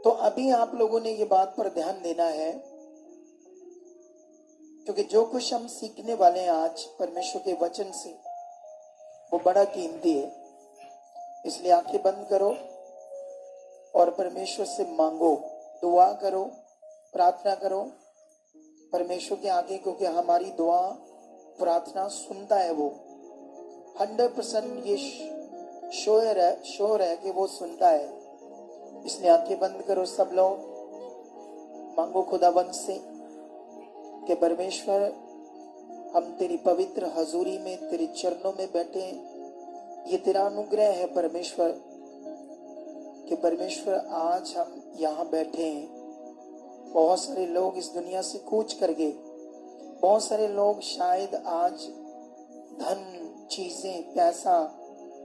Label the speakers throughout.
Speaker 1: तो अभी आप लोगों ने ये बात पर ध्यान देना है, क्योंकि जो कुछ हम सीखने वाले हैं आज परमेश्वर के वचन से, वो बड़ा कीमती है। इसलिए आंखें बंद करो और परमेश्वर से मांगो, दुआ करो, प्रार्थना करो परमेश्वर के आगे, क्योंकि हमारी दुआ प्रार्थना सुनता है। वो 100% ये श्योर है कि वो सुनता है। इसलिए आंखें बंद करो सब लोग, मांगो खुदावंद से कि परमेश्वर हम तेरी पवित्र हजूरी में, तेरे चरणों में बैठे हैं। ये तेरा अनुग्रह है परमेश्वर कि परमेश्वर आज हम यहाँ बैठे हैं। बहुत सारे लोग इस दुनिया से कूच कर गए। बहुत सारे लोग शायद आज धन, चीजें, पैसा,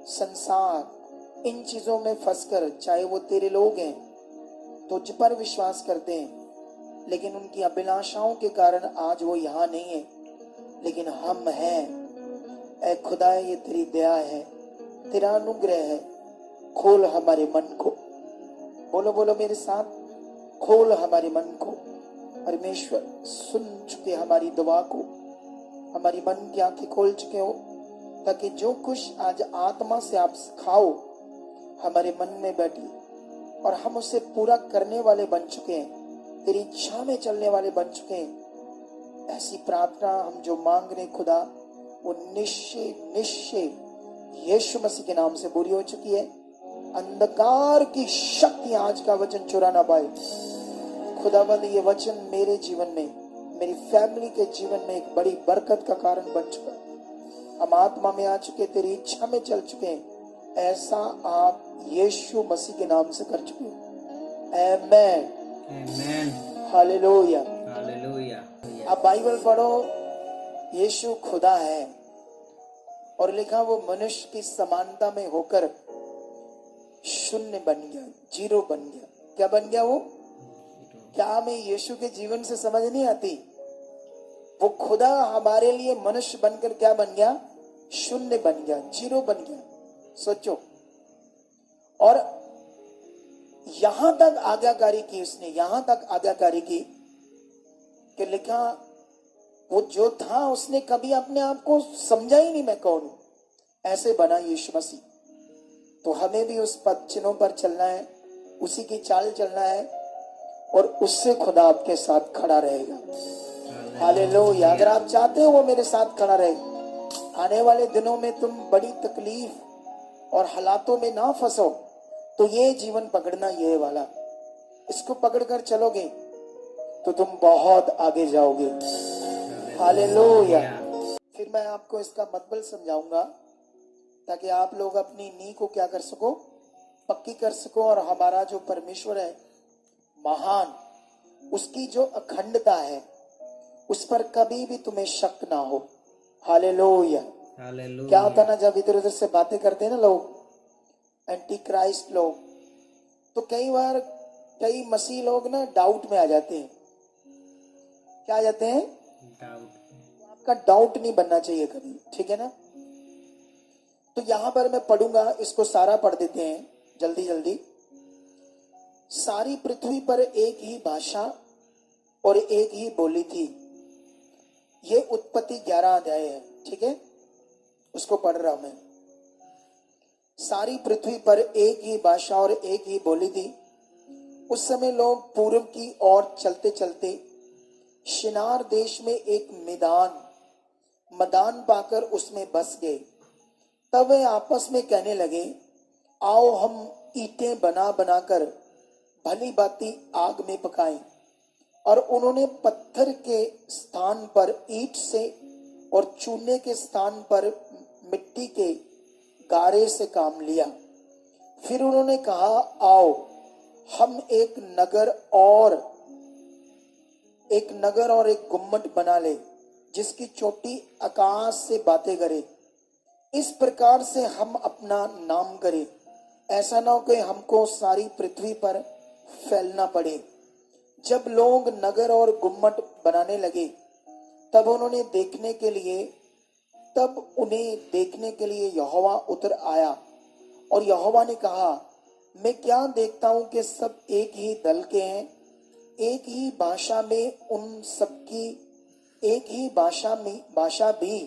Speaker 1: संसार, इन चीजों में फंसकर, चाहे वो तेरे लोग हैं, तुझ पर विश्वास करते हैं, लेकिन उनकी अभिलाषाओं के कारण आज वो यहाँ नहीं है। लेकिन हम हैं। ऐ खुदा, ये तेरी दया है, तेरा अनुग्रह है। खोल हमारे मन को, बोलो बोलो मेरे साथ, खोल हमारे मन को। परमेश्वर सुन चुके हमारी दुआ को, हमारी मन की आंखें खोल चुके हो, ताकि जो कुछ आज आत्मा से आप सिखाओ हमारे मन में बैठी, और हम उसे पूरा करने वाले बन चुके हैं, तेरी इच्छा में चलने वाले बन चुके हैं। ऐसी प्रार्थना हम जो मांग रहे खुदा, वो निश्चय निश्चय यीशु मसीह के नाम से पूरी हो चुकी है। अंधकार की शक्ति आज का वचन चुरा ना पाए। खुदावंद, ये वचन मेरे जीवन में, मेरी फैमिली के जीवन में एक बड़ी बरकत का कारण बन चुका है। हम आत्मा में आ चुके, तेरी इच्छा में चल चुके हैं। ऐसा आप यीशु मसीह के नाम से कर चुके हैं। आमेन,
Speaker 2: आमेन,
Speaker 1: हालेलुया,
Speaker 2: हालेलुया।
Speaker 1: आप बाइबल पढ़ो, यीशु खुदा है, और लिखा वो मनुष्य की समानता में होकर शून्य बन गया, जीरो बन गया। क्या बन गया वो? क्या हमें यीशु के जीवन से समझ नहीं आती? वो खुदा हमारे लिए मनुष्य बनकर क्या बन गया? शून्य बन गया, जीरो बन गया। सोचो। और यहां तक आज्ञाकारी की उसने, यहां तक आज्ञाकारी की कि लिखा वो जो था उसने कभी अपने आप को समझा ही नहीं मैं कौन हूं। ऐसे बना यीशु मसीह। तो हमें भी उस पद चिन्हों पर चलना है, उसी की चाल चलना है, और उससे खुदा आपके साथ खड़ा रहेगा। हालेलुया। अगर आप चाहते हो वो मेरे साथ खड़ा रहे, आने वाले दिनों में तुम बड़ी तकलीफ और हालातों में ना फंसो, तो ये जीवन पकड़ना, ये वाला, इसको पकड़कर चलोगे तो तुम बहुत आगे जाओगे। हालेलुया। फिर मैं आपको इसका मतलब समझाऊंगा, ताकि आप लोग अपनी नींव को क्या कर सको? पक्की कर सको। और हमारा जो परमेश्वर है महान, उसकी जो अखंडता है, उस पर कभी भी तुम्हें शक ना हो। हालेलुया। क्या होता ना, जब इधर उधर से बातें करते हैं ना लोग, एंटी क्राइस्ट लोग, तो कई बार कई मसीह लोग ना डाउट में आ जाते हैं। क्या आ जाते हैं? डाउट। आपका डाउट नहीं बनना चाहिए कभी, ठीक है ना? तो यहां पर मैं पढ़ूंगा, इसको सारा पढ़ देते हैं जल्दी जल्दी। सारी पृथ्वी पर एक ही भाषा और एक ही बोली थी। ये उत्पत्ति 11 अध्याय है, ठीक है? उसको पढ़ रहा हूं मैं। सारी पृथ्वी पर एक ही भाषा और एक ही बोली थी। उस समय लोग पूर्व की ओर चलते चलते शिनार देश में एक मैदान पाकर उसमें बस गए। तब वे आपस में कहने लगे, आओ हम ईंटें बना बनाकर भली भांति आग में पकाएं। और उन्होंने पत्थर के स्थान पर ईंट से और चूने के स्थान पर मिट्टी के गारे से काम लिया। फिर उन्होंने कहा, आओ हम एक नगर और एक गुम्मट बना ले, जिसकी चोटी आकाश से बातें करे। इस प्रकार से हम अपना नाम करें, ऐसा ना हो कि हमको सारी पृथ्वी पर फैलना पड़े। जब लोग नगर और गुम्मट बनाने लगे, तब उन्हें देखने के लिए यहोवा उतर आया। और यहोवा ने कहा, मैं क्या देखता हूं कि सब एक ही दल के हैं, एक ही भाषा में उन सबकी, एक ही भाषा भी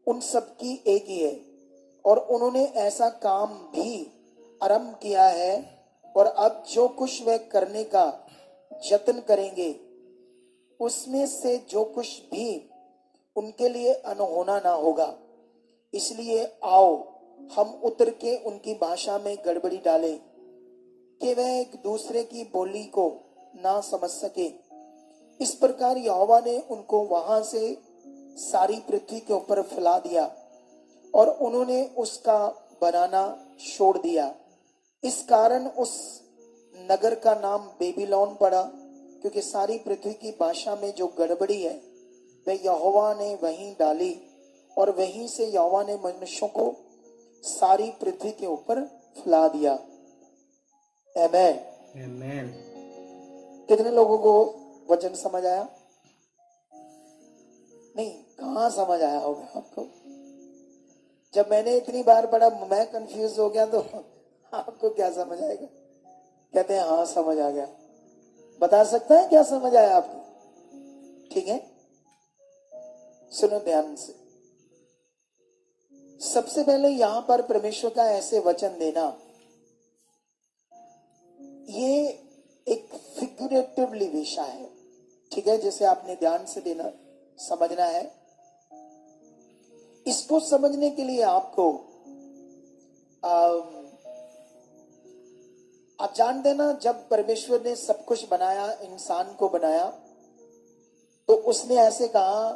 Speaker 1: उन सबकी एक ही है, और उन्होंने ऐसा काम भी आरंभ किया है, और अब जो कुछ वे करने का यत्न करेंगे उसमें से जो कुछ भी उनके लिए अनहोना ना होगा। इसलिए आओ हम उतर के उनकी भाषा में गड़बड़ी डालें कि वह एक दूसरे की बोली को ना समझ सके। इस प्रकार यहोवा ने उनको वहां से सारी पृथ्वी के ऊपर फैला दिया और उन्होंने उसका बनाना छोड़ दिया। इस कारण उस नगर का नाम बेबीलोन पड़ा, क्योंकि सारी पृथ्वी की भाषा में जो गड़बड़ी है वह यहोवा ने वहीं डाली, और वहीं से यहोवा ने मनुष्यों को सारी पृथ्वी के ऊपर फैला दिया। आमेन।
Speaker 2: Amen.
Speaker 1: कितने लोगों को वचन समझ आया? नहीं, कहां समझ आया होगा आपको? जब मैंने इतनी बार पढ़ा मैं कंफ्यूज हो गया, तो आपको क्या समझ आएगा? कहते हैं हाँ समझ आ गया। बता सकता है क्या समझ आया आपको? ठीक है, सुनो ध्यान से। सबसे पहले यहां पर परमेश्वर का ऐसे वचन देना, ये एक फिगरेटिवली विषय है, ठीक है, जिसे आपने ध्यान से देना समझना है। इसको समझने के लिए आपको आप जान देना, जब परमेश्वर ने सब कुछ बनाया, इंसान को बनाया, तो उसने ऐसे कहा,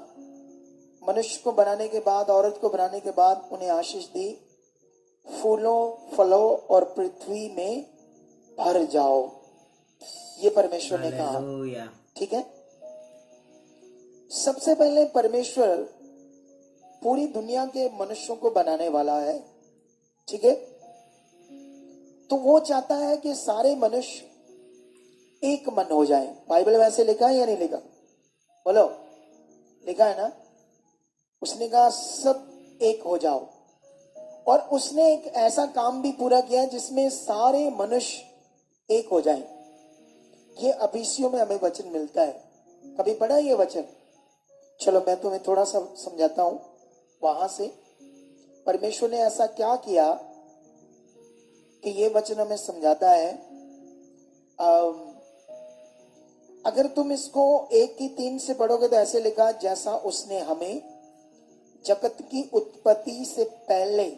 Speaker 1: मनुष्य को बनाने के बाद, औरत को बनाने के बाद उन्हें आशीष दी, फूलों फलों और पृथ्वी में भर जाओ। ये परमेश्वर ने कहा,
Speaker 2: Hallelujah.
Speaker 1: ठीक है। सबसे पहले परमेश्वर पूरी दुनिया के मनुष्यों को बनाने वाला है, ठीक है। तो वो चाहता है कि सारे मनुष्य एक मन हो जाए। बाइबल में ऐसे लिखा है या नहीं लिखा? बोलो, लिखा है ना? उसने कहा सब एक हो जाओ, और उसने एक ऐसा काम भी पूरा किया जिसमें सारे मनुष्य एक हो जाएं। ये अफिसियों में हमें वचन मिलता है। कभी पढ़ा ये वचन? चलो मैं तुम्हें थोड़ा सा समझाता हूं। वहां से परमेश्वर ने ऐसा क्या किया कि ये वचन हमें समझाता है। अगर तुम इसको 1:3 से पढ़ोगे तो ऐसे लिखा, जैसा उसने हमें जगत की उत्पत्ति से पहले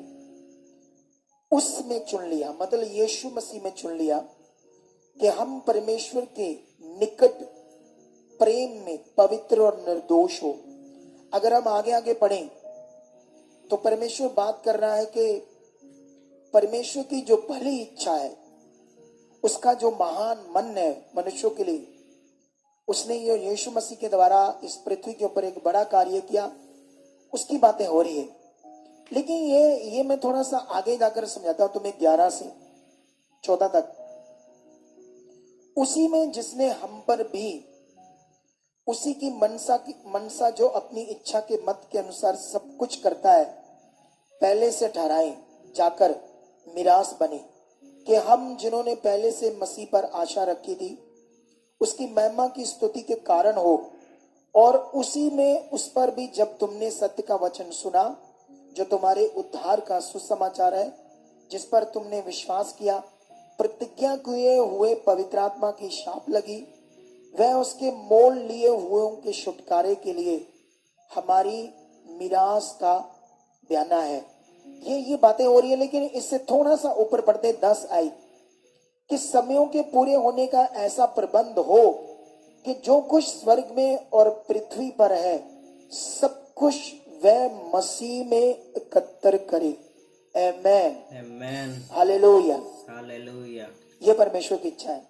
Speaker 1: उसमें चुन लिया, मतलब यीशु मसीह में चुन लिया, कि हम परमेश्वर के निकट प्रेम में पवित्र और निर्दोष हो। अगर हम आगे आगे पढ़ें तो परमेश्वर बात कर रहा है कि परमेश्वर की जो भली इच्छा है, उसका जो महान मन है मनुष्यों के लिए, उसने ये यीशु मसीह के द्वारा इस पृथ्वी के ऊपर एक बड़ा कार्य किया, उसकी बातें हो रही है। लेकिन ये मैं थोड़ा सा आगे जाकर समझाता हूं तुम्हें 11 से 14 तक। उसी में जिसने हम पर भी उसी की मनसा जो अपनी इच्छा के मत के अनुसार सब कुछ करता है, पहले से ठहराए जाकर मिरास बने, कि हम जिन्होंने पहले से मसीह पर आशा रखी थी उसकी महिमा की स्तुति के कारण हो। और उसी में उस पर भी जब तुमने सत्य का वचन सुना, जो तुम्हारे उद्धार का सुसमाचार है, जिस पर तुमने विश्वास किया, प्रतिज्ञा किए हुए पवित्र आत्मा की शाप लगी, वह उसके मोल लिए हुए के छुटकारे के लिए हमारी मिरास का बयाना है। ये बातें हो रही है। लेकिन इससे थोड़ा सा ऊपर बढ़ते 10 आई कि समयों के पूरे होने का ऐसा प्रबंध हो कि जो कुछ स्वर्ग में और पृथ्वी पर है, सब कुछ वह मसीह में एकत्र करे। आमेन।
Speaker 2: Amen.
Speaker 1: हालेलुया।
Speaker 2: Hallelujah.
Speaker 1: ये परमेश्वर की इच्छा है।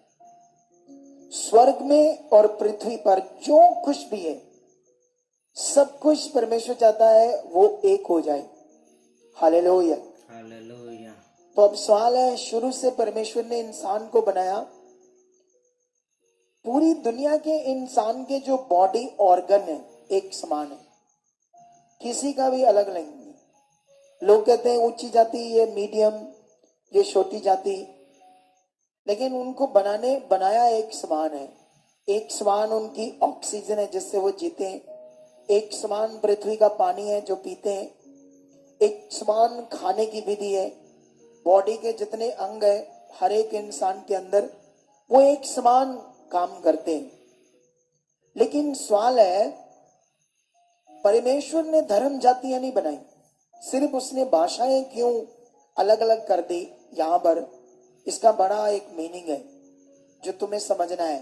Speaker 1: स्वर्ग में और पृथ्वी पर जो कुछ भी है, सब कुछ परमेश्वर चाहता है वो एक हो जाए। हालेलुया।
Speaker 2: Hallelujah.
Speaker 1: तो अब सवाल है, शुरू से परमेश्वर ने इंसान को बनाया, पूरी दुनिया के इंसान के जो बॉडी ऑर्गन है एक समान है, किसी का भी अलग नहीं। लोग कहते हैं ऊंची जाति, ये मीडियम, ये छोटी जाति, लेकिन उनको बनाया एक समान है। एक समान उनकी ऑक्सीजन है जिससे वो जीते हैं, एक समान पृथ्वी का पानी है जो पीते हैं, एक समान खाने की विधि है। बॉडी के जितने अंग है हर एक इंसान के अंदर वो एक समान काम करते हैं। लेकिन सवाल है, परमेश्वर ने धर्म जातियां नहीं बनाई, सिर्फ उसने भाषाएं क्यों अलग अलग कर दी यहां पर? इसका बड़ा एक मीनिंग है जो तुम्हें समझना है,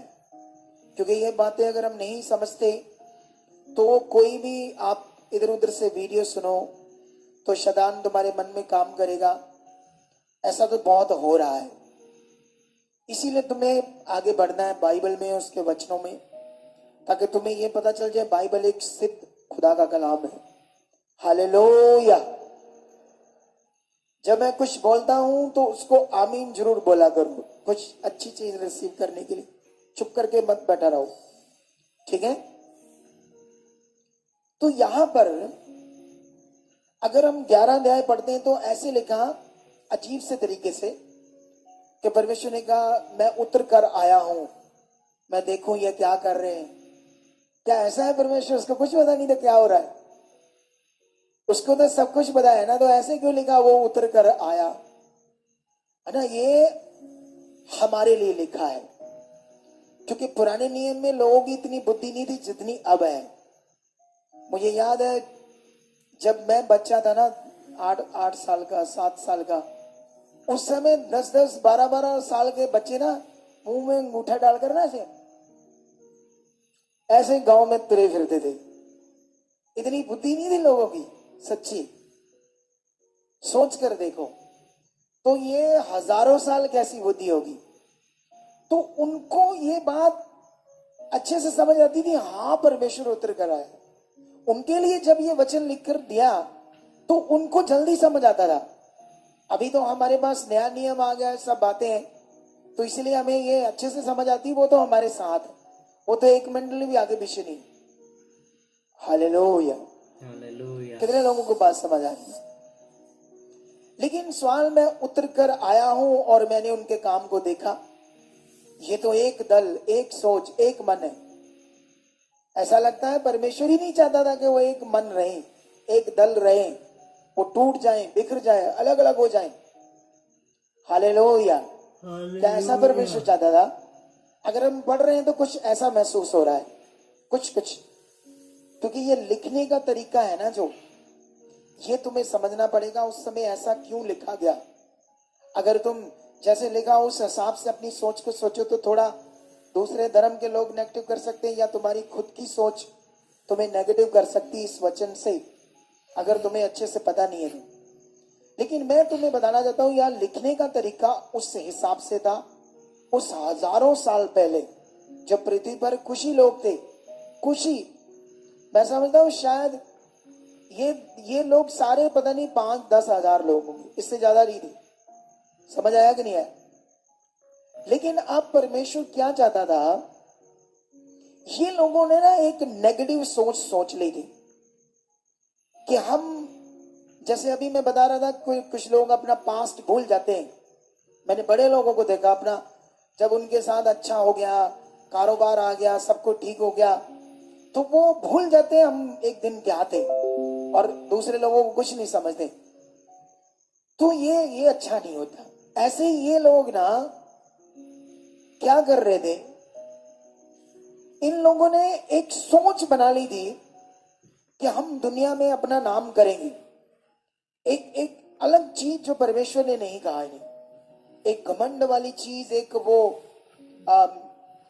Speaker 1: क्योंकि ये बातें अगर हम नहीं समझते तो कोई भी आप इधर उधर से वीडियो सुनो तो शैतान तुम्हारे मन में काम करेगा। ऐसा तो बहुत हो रहा है, इसीलिए तुम्हें आगे बढ़ना है बाइबल में, उसके वचनों में, ताकि तुम्हें यह पता चल जाए बाइबल एक सिद्ध खुदा का कलाम है। हालेलुया। जब मैं कुछ बोलता हूं तो उसको आमीन जरूर बोला करो, कुछ अच्छी चीज रिसीव करने के लिए। चुप करके मत बैठा रहो, ठीक है? तो यहां पर अगर हम 11 अध्याय पढ़ते हैं तो ऐसे लिखा अजीब से तरीके से कि परमेश्वर ने कहा मैं उतर कर आया हूं, मैं देखूं ये क्या कर रहे हैं। क्या ऐसा है परमेश्वर? उसको कुछ पता नहीं था क्या हो रहा है, उसको तो सब कुछ पता है ना, तो ऐसे क्यों लिखा वो उतर कर आया? है ना, ये हमारे लिए लिखा है, क्योंकि पुराने नियम में लोगों की इतनी बुद्धि नहीं थी जितनी अब है। मुझे याद है जब मैं बच्चा था ना, 8 साल का, 7 साल का, उस समय 10-10, 12-12 साल के बच्चे ना मुंह में अंगूठा डालकर ना ऐसे गांव में तुरे फिरते थे। इतनी बुद्धि नहीं थी लोगों की, सच्ची सोच कर देखो तो ये हजारों साल कैसी बुद्धि होगी। तो उनको ये बात अच्छे से समझ आती थी, हाँ परमेश्वर उतर कर आया। उनके लिए जब ये वचन लिखकर दिया तो उनको जल्दी समझ आता था। अभी तो हमारे पास नया नियम आ गया है, सब बातें हैं, तो इसलिए हमें ये अच्छे से समझ आती। वो तो हमारे साथ, वो तो एक मिनट भी आगे पीछे नहीं। हालेलुया।
Speaker 2: हालेलुया।
Speaker 1: कितने लोगों को बात समझ आ रही है? लेकिन सवाल, मैं उतर कर आया हूं और मैंने उनके काम को देखा। ये तो एक दल, एक सोच, एक मन है। ऐसा लगता है परमेश्वर ही नहीं चाहता था कि वो एक मन रहे, एक दल रहे, वो टूट जाएं, बिखर जाए, अलग अलग हो जाएं। हालेलुया। क्या ऐसा परमेश्वर चाहता था? अगर हम पढ़ रहे हैं तो कुछ ऐसा महसूस हो रहा है, कुछ क्योंकि ये लिखने का तरीका है ना, जो ये तुम्हें समझना पड़ेगा उस समय ऐसा क्यों लिखा गया। अगर तुम जैसे लिखा उस हिसाब से अपनी सोच को सोचो तो थोड़ा दूसरे धर्म के लोग नेगेटिव कर सकते हैं, या तुम्हारी खुद की सोच तुम्हें नेगेटिव कर सकती है इस वचन से, अगर तुम्हें अच्छे से पता नहीं है तो। लेकिन मैं तुम्हें बताना चाहता हूं यह लिखने का तरीका उस हिसाब से था, उस हजारों साल पहले जब पृथ्वी पर कुछ ही लोग थे। कुछ ही, मैं समझता हूं शायद ये लोग सारे पता नहीं 5-10 हजार लोग होंगे, इससे ज्यादा नहीं थे। समझ आया कि नहीं आया? लेकिन अब परमेश्वर क्या चाहता था, ये लोगों ने ना एक नेगेटिव सोच ली थी कि हम, जैसे अभी मैं बता रहा था, कुछ लोग अपना पास्ट भूल जाते हैं। मैंने बड़े लोगों को देखा, अपना जब उनके साथ अच्छा हो गया, कारोबार आ गया, सब कुछ ठीक हो गया, तो वो भूल जाते हैं हम एक दिन क्या थे, और दूसरे लोगों को कुछ नहीं समझते। तो ये अच्छा नहीं होता। ऐसे ही ये लोग ना क्या कर रहे थे, इन लोगों ने एक सोच बना ली थी कि हम दुनिया में अपना नाम करेंगे। एक अलग चीज जो परमेश्वर ने नहीं कहा है, एक घमंड वाली चीज, एक वो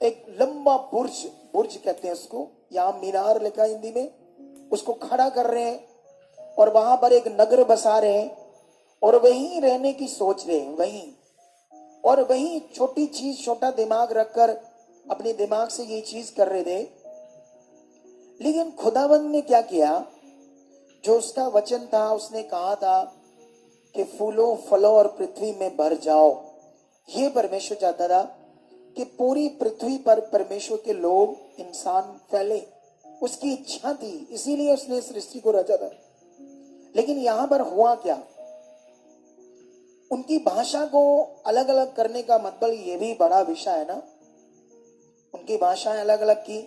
Speaker 1: एक लंबा बुर्ज कहते हैं उसको, यहां मीनार लिखा हिंदी में, उसको खड़ा कर रहे हैं और वहां पर एक नगर बसा रहे हैं और वहीं रहने की सोच रहे हैं, वहीं, और वहीं छोटी चीज, छोटा दिमाग रखकर अपने दिमाग से ये चीज कर रहे थे। लेकिन खुदावंद ने क्या किया, जो उसका वचन था, उसने कहा था कि फूलों फलों और पृथ्वी में भर जाओ। ये परमेश्वर चाहता था कि पूरी पृथ्वी पर परमेश्वर के लोग, इंसान फैले, उसकी इच्छा थी, इसीलिए उसने सृष्टि को रचा था। लेकिन यहां पर हुआ क्या, उनकी भाषा को अलग अलग करने का मतलब ये भी बड़ा विषय है ना। उनकी भाषाएं अलग अलग की।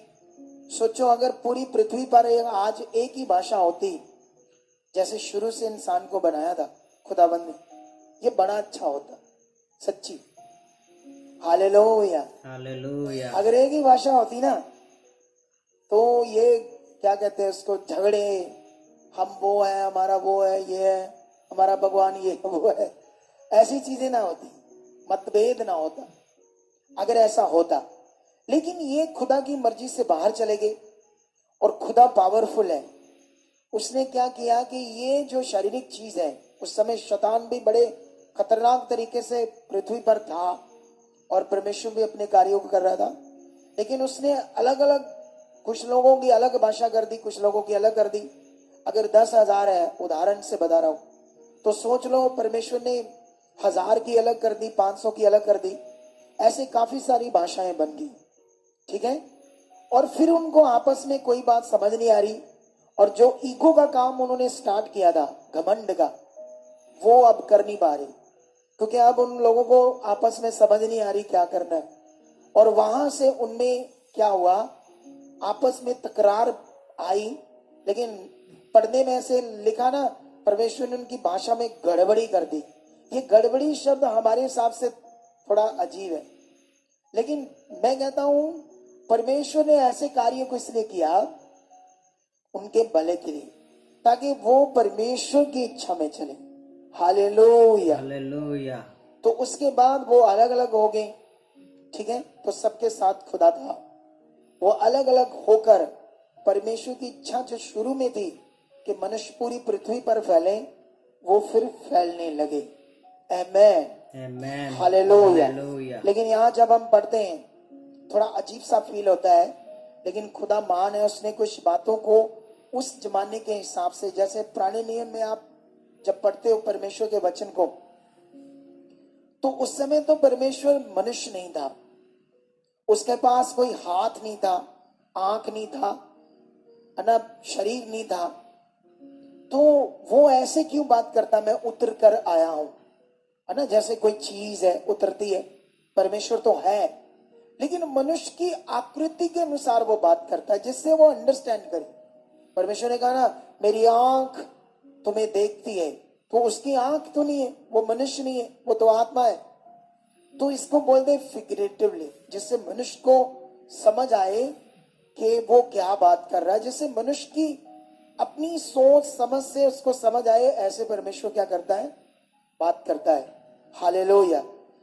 Speaker 1: सोचो अगर पूरी पृथ्वी पर आज एक ही भाषा होती जैसे शुरू से इंसान को बनाया था खुदाबंद ने, ये बड़ा अच्छा होता सच्ची। हालेलुया।
Speaker 2: हालेलुया।
Speaker 1: अगर एक ही भाषा होती ना तो ये क्या कहते हैं उसको, झगड़े, हम वो है, हमारा वो है, ये है, हमारा भगवान ये है, वो है, ऐसी चीजें ना होती, मतभेद ना होता अगर ऐसा होता। लेकिन ये खुदा की मर्जी से बाहर चले गए और खुदा पावरफुल है। उसने क्या किया कि ये जो शारीरिक चीज है, उस समय शैतान भी बड़े खतरनाक तरीके से पृथ्वी पर था और परमेश्वर भी अपने कार्यों को कर रहा था। लेकिन उसने अलग अलग, कुछ लोगों की अलग भाषा कर दी, कुछ लोगों की अलग कर दी। अगर 10,000 है, उदाहरण से बता रहा हूं, तो सोच लो परमेश्वर ने 1000 की अलग कर दी, 500 की अलग कर दी, ऐसे काफी सारी भाषाएं बन गई। ठीक है। और फिर उनको आपस में कोई बात समझ नहीं आ रही और जो ईगो का काम उन्होंने स्टार्ट किया था, घमंड का, वो अब कर नहीं पा रही क्योंकि अब उन लोगों को आपस में समझ नहीं आ रही क्या करना है। और वहां से उनमें क्या हुआ, आपस में तकरार आई। लेकिन पढ़ने में ऐसे लिखा ना, परमेश्वर ने उनकी भाषा में गड़बड़ी कर दी। ये गड़बड़ी शब्द हमारे हिसाब से थोड़ा अजीब है, लेकिन मैं कहता हूं परमेश्वर ने ऐसे कार्य को इसलिए किया उनके भले के लिए, ताकि वो परमेश्वर की इच्छा में चले। हालेलुया।
Speaker 2: हालेलुया।
Speaker 1: तो उसके बाद वो अलग अलग हो गए। ठीक है। तो सबके साथ खुदा था, वो अलग अलग होकर परमेश्वर की इच्छा जो शुरू में थी कि मनुष्य पूरी पृथ्वी पर फैले, वो फिर फैलने लगे। आमेन।
Speaker 2: आमेन।
Speaker 1: हालेलुया।
Speaker 2: हालेलुया।
Speaker 1: लेकिन यहाँ जब हम पढ़ते हैं थोड़ा अजीब सा फील होता है, लेकिन खुदा महान है। उसने कुछ बातों को उस जमाने के हिसाब से, जैसे पुराने नियम में आप जब पढ़ते हो परमेश्वर के वचन को, तो उस समय तो परमेश्वर मनुष्य नहीं था, उसके पास कोई हाथ नहीं था, आंख नहीं था, है ना, शरीर नहीं था। तो वो ऐसे क्यों बात करता, मैं उतर कर आया हूं, है ना, जैसे कोई चीज है उतरती है। परमेश्वर तो है, लेकिन मनुष्य की आकृति के अनुसार वो बात करता है जिससे वो अंडरस्टैंड करे। परमेश्वर ने कहा ना, मेरी आंख तुम्हें देखती है, तो उसकी आंख तो नहीं है, वो मनुष्य नहीं है, वो तो आत्मा है। तो इसको बोलते फिगरेटिवली, जिससे मनुष्य को समझ आए कि वो क्या बात कर रहा है, जिससे मनुष्य की अपनी सोच समझ से उसको समझ आए। ऐसे परमेश्वर क्या करता है, बात करता है। हालेलुया।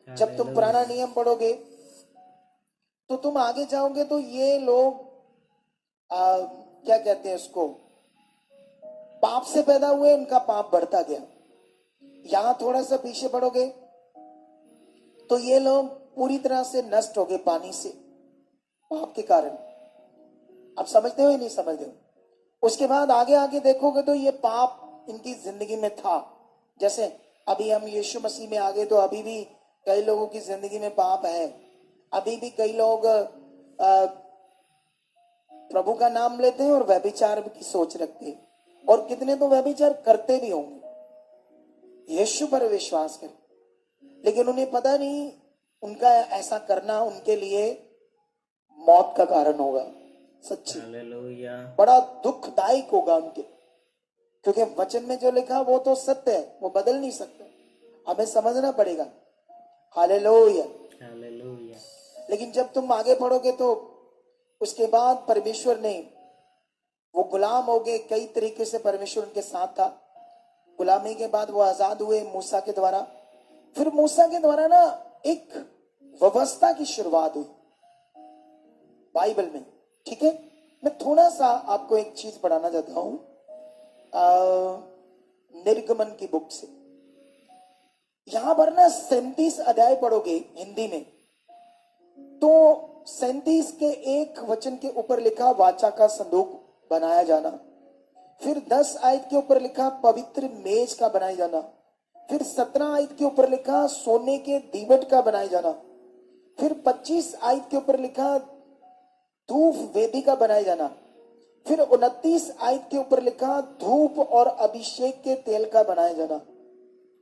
Speaker 1: जब तुम पुराना नियम पढ़ोगे तो तुम आगे जाओगे तो ये लोग क्या कहते हैं उसको, पाप से पैदा हुए, उनका पाप बढ़ता गया। यहां थोड़ा सा पीछे पढ़ोगे तो ये लोग पूरी तरह से नष्ट हो गए पानी से, पाप के कारण। आप समझते हो या नहीं समझते हो? उसके बाद आगे आगे देखोगे तो ये पाप इनकी जिंदगी में था। जैसे अभी हम यीशु मसीह में आ गए तो अभी भी कई लोगों की जिंदगी में पाप है। अभी भी कई लोग प्रभु का नाम लेते हैं और व्यभिचार की सोच रखते हैं, और कितने तो व्यभिचार करते भी होंगे यीशु पर विश्वास कर, लेकिन उन्हें पता नहीं उनका ऐसा करना उनके लिए मौत का कारण होगा। सच्ची
Speaker 2: हालेलुया।
Speaker 1: बड़ा दुखदायक होगा उनके, क्योंकि वचन में जो लिखा वो तो सत्य है, वो बदल नहीं सकते, हमें समझना पड़ेगा। हालेलुया।
Speaker 2: हालेलुया।
Speaker 1: लेकिन जब तुम आगे पढ़ोगे तो उसके बाद परमेश्वर ने, वो गुलाम हो गए, कई तरीके से परमेश्वर उनके साथ था। गुलामी के बाद वो आजाद हुए मूसा के द्वारा। फिर मूसा के द्वारा ना एक व्यवस्था की शुरुआत हुई बाइबल में। ठीक है। मैं थोड़ा सा आपको एक चीज पढ़ाना चाहता हूं निर्गमन की बुक से। यहां पर ना 37 अध्याय पढ़ोगे हिंदी में तो 37 के एक वचन के ऊपर लिखा वाचा का संदूक बनाया जाना। फिर 10 आयत के ऊपर लिखा पवित्र मेज का बनाया जाना। फिर 17 आयत के ऊपर लिखा सोने के दीवट का बनाया जाना। फिर 25 आयत के ऊपर लिखा धूप वेदी का बनाया जाना। फिर 29 आयत के ऊपर लिखा धूप और अभिषेक के तेल का बनाया जाना।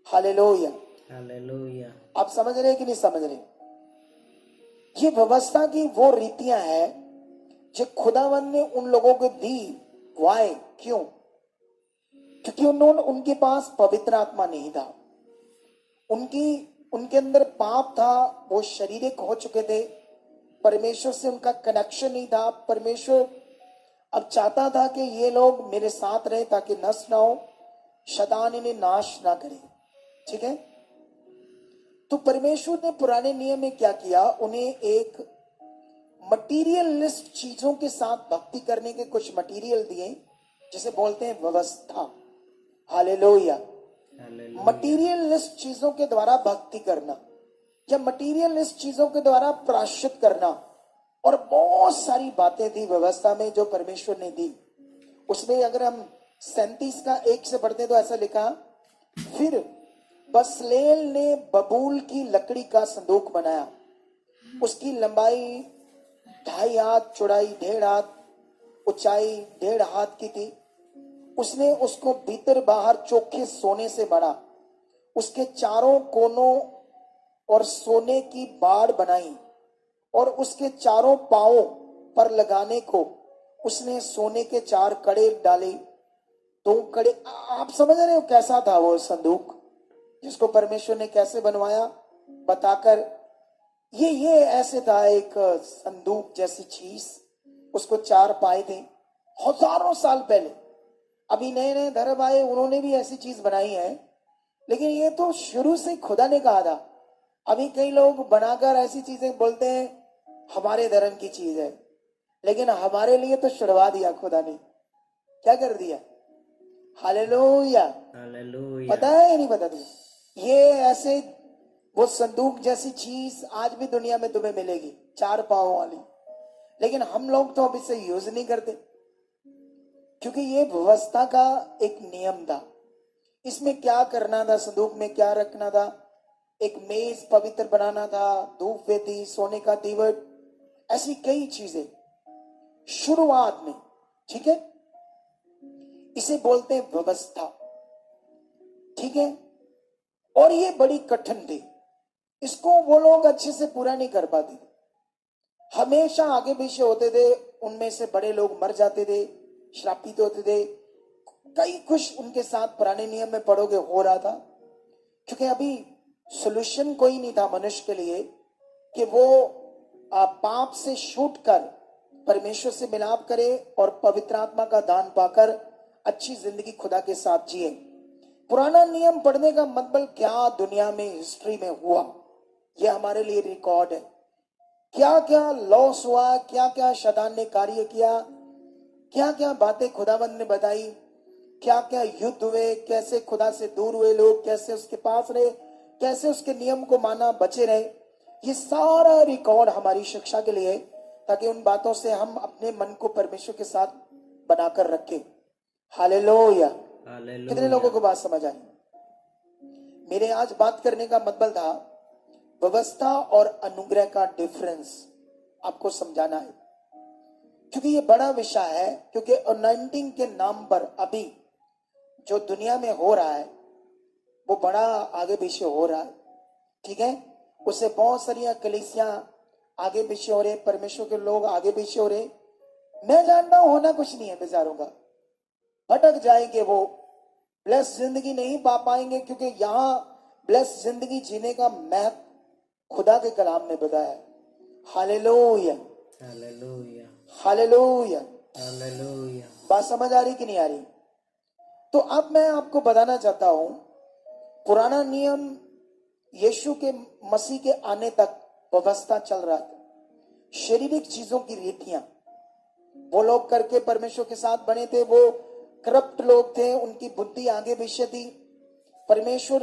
Speaker 1: हालेलुया।
Speaker 2: हालेलुया।
Speaker 1: आप समझ रहे हैं कि नहीं समझ रहे? ये व्यवस्था की वो रीतियां हैं जो खुदावन ने उन लोगों को दी। वाई? क्यों? क्योंकि उनके पास पवित्र आत्मा नहीं था। उनके अंदर पाप था, वो शारीरिक हो चुके थे, परमेश्वर से उनका कनेक्शन नहीं था। परमेश्वर अब चाहता था कि ये लोग मेरे साथ रहे ताकि नष्ट ना हो, शैतान इन्हें नाश ना करे। ठीक है? तो परमेश्वर ने पुराने नियम में क्या किया, उन्हें एक मटीरियलिस्ट चीजों के साथ भक्ति करने के कुछ मटीरियल दिए, जिसे बोलते हैं व्यवस्था। हालेलुया।
Speaker 2: हालेलुया।
Speaker 1: मटीरियलिस्ट चीजों के द्वारा भक्ति करना या मटीरियलिस्ट चीजों के द्वारा प्रायश्चित करना, और बहुत सारी बातें थी व्यवस्था में जो परमेश्वर ने दी। उसमें अगर हम 37 का 1 से पढ़ते तो ऐसा लिखा, फिर बसलेल ने बबूल की लकड़ी का संदूक बनाया। उसकी लंबाई 2.5 हाथ, चौड़ाई 1.5 हाथ, ऊंचाई 1.5 हाथ की थी। उसने उसको भीतर बाहर चोखे सोने से बना। उसके चारों कोनों और सोने की बाड़ बनाई, और उसके चारों पांवों पर लगाने को उसने सोने के 4 कड़े डाले। 2 कड़े। आप समझ रहे हो कैसा था वो संदूक, जिसको परमेश्वर ने कैसे बनवाया बताकर? ये ऐसे था, एक संदूक जैसी चीज, उसको 4 पाए थे। हजारों साल पहले, अभी नए नए धर्म आए, उन्होंने भी ऐसी चीज बनाई है, लेकिन ये तो शुरू से खुदा ने कहा था। अभी कई लोग बनाकर ऐसी चीजें बोलते हैं हमारे धर्म की चीज है, लेकिन हमारे लिए तो छुड़वा दिया खुदा ने। क्या कर दिया? हालेलुया।
Speaker 2: हालेलुया।
Speaker 1: पता है या नहीं पता तुम्हें? ये ऐसे वो संदूक जैसी चीज आज भी दुनिया में तुम्हें मिलेगी, 4 पांव वाली, लेकिन हम लोग तो अब इसे यूज नहीं करते, क्योंकि ये व्यवस्था का एक नियम था। इसमें क्या करना था, संदूक में क्या रखना था? एक मेज पवित्र बनाना था, धूप वेदी, सोने का दीवट, ऐसी कई चीजें शुरुआत में। ठीक है? इसे बोलते हैं व्यवस्था। ठीक है? और ये बड़ी कठिन थी, इसको वो लोग अच्छे से पूरा नहीं कर पाते थे, हमेशा आगे पीछे होते थे। उनमें से बड़े लोग मर जाते थे, श्रापित होते थे। कई कुछ उनके साथ पुराने नियम में पढ़ोगे हो रहा था, क्योंकि अभी सॉल्यूशन कोई नहीं था मनुष्य के लिए कि वो पाप से छूट कर परमेश्वर से मिलाप करे और पवित्र आत्मा का दान पाकर अच्छी जिंदगी खुदा के साथ जिए। पुराना नियम पढ़ने का मतलब क्या दुनिया में हिस्ट्री में हुआ, यह हमारे लिए रिकॉर्ड है। क्या क्या लॉस हुआ, क्या क्या शैतान ने कार्य किया, क्या क्या बातें खुदाबंद ने बताई, क्या क्या युद्ध हुए, कैसे खुदा से दूर हुए लोग, कैसे उसके पास रहे, कैसे उसके नियम को माना बचे रहे। ये सारा रिकॉर्ड हमारी शिक्षा के लिए, ताकि उन बातों से हम अपने मन को परमेश्वर के साथ बनाकर रखें। हालेलुया। कितने लोगों को बात समझ आई? मेरे आज बात करने का मतलब था व्यवस्था और अनुग्रह का डिफरेंस आपको समझाना है, क्योंकि ये बड़ा विषय है। क्योंकि अनॉइंटिंग के नाम पर अभी जो दुनिया में हो रहा है वो बड़ा आगे पीछे हो रहा है। ठीक है? उससे बहुत सारी कलीसियां आगे पीछे हो रहे, परमेश्वर के लोग आगे पीछे हो रहे। मैं जानता हूं होना कुछ नहीं है, बेचारों का भटक जाएंगे, वो ब्लेस जिंदगी नहीं पा पाएंगे, क्योंकि यहां ब्लेस जिंदगी जीने का महत्व खुदा के कलाम में बताया है। हालेलुया।
Speaker 2: हालेलुया।
Speaker 1: हालेलुया।
Speaker 2: हालेलुया।
Speaker 1: बात समझ आ रही कि नहीं आ रही? तो अब मैं आपको बताना चाहता हूं, पुराना नियम यीशु के मसीह के आने तक व्यवस्था चल रहा था, शारीरिक चीजों की रीतियां वो लोग करके परमेश्वर के साथ बने थे। वो करप्ट लोग थे, उनकी बुद्धि आगे पीछे थी। परमेश्वर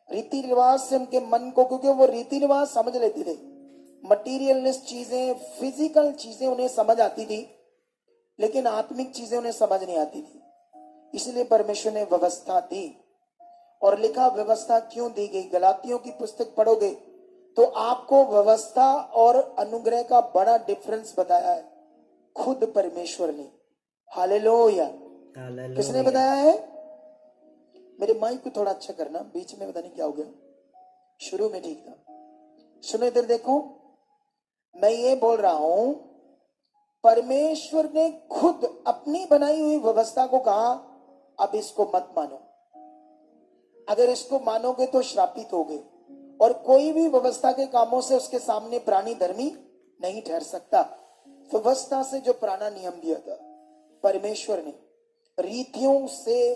Speaker 1: रीति रिवाज से उनके मन को, क्योंकि वो रीति रिवाज समझ लेते थे, मटीरियलिस्ट चीजें, फिजिकल चीजें उन्हें समझ आती थी, लेकिन आत्मिक चीजें उन्हें समझ नहीं आती थी। इसलिए परमेश्वर ने व्यवस्था दी। और लिखा व्यवस्था क्यों दी गई, गलातियों की पुस्तक पढ़ोगे तो आपको व्यवस्था और अनुग्रह का बड़ा डिफरेंस बताया है खुद परमेश्वर ने। हालेलुया। किसने बताया है? मेरे माइक को थोड़ा अच्छा करना, बीच में पता नहीं क्या हो गया। शुरू में ठीक था। सुनो इधर देखो, मैं ये बोल रहा हूं, परमेश्वर ने खुद अपनी बनाई हुई व्यवस्था को कहा अब इसको मत मानो, अगर इसको मानोगे तो श्रापित होगे, और कोई भी व्यवस्था के कामों से उसके सामने प्राणी धर्मी नहीं ठहर सकता। व्यवस्था से जो पुराना नियम दिया था परमेश्वर ने, रीतियों से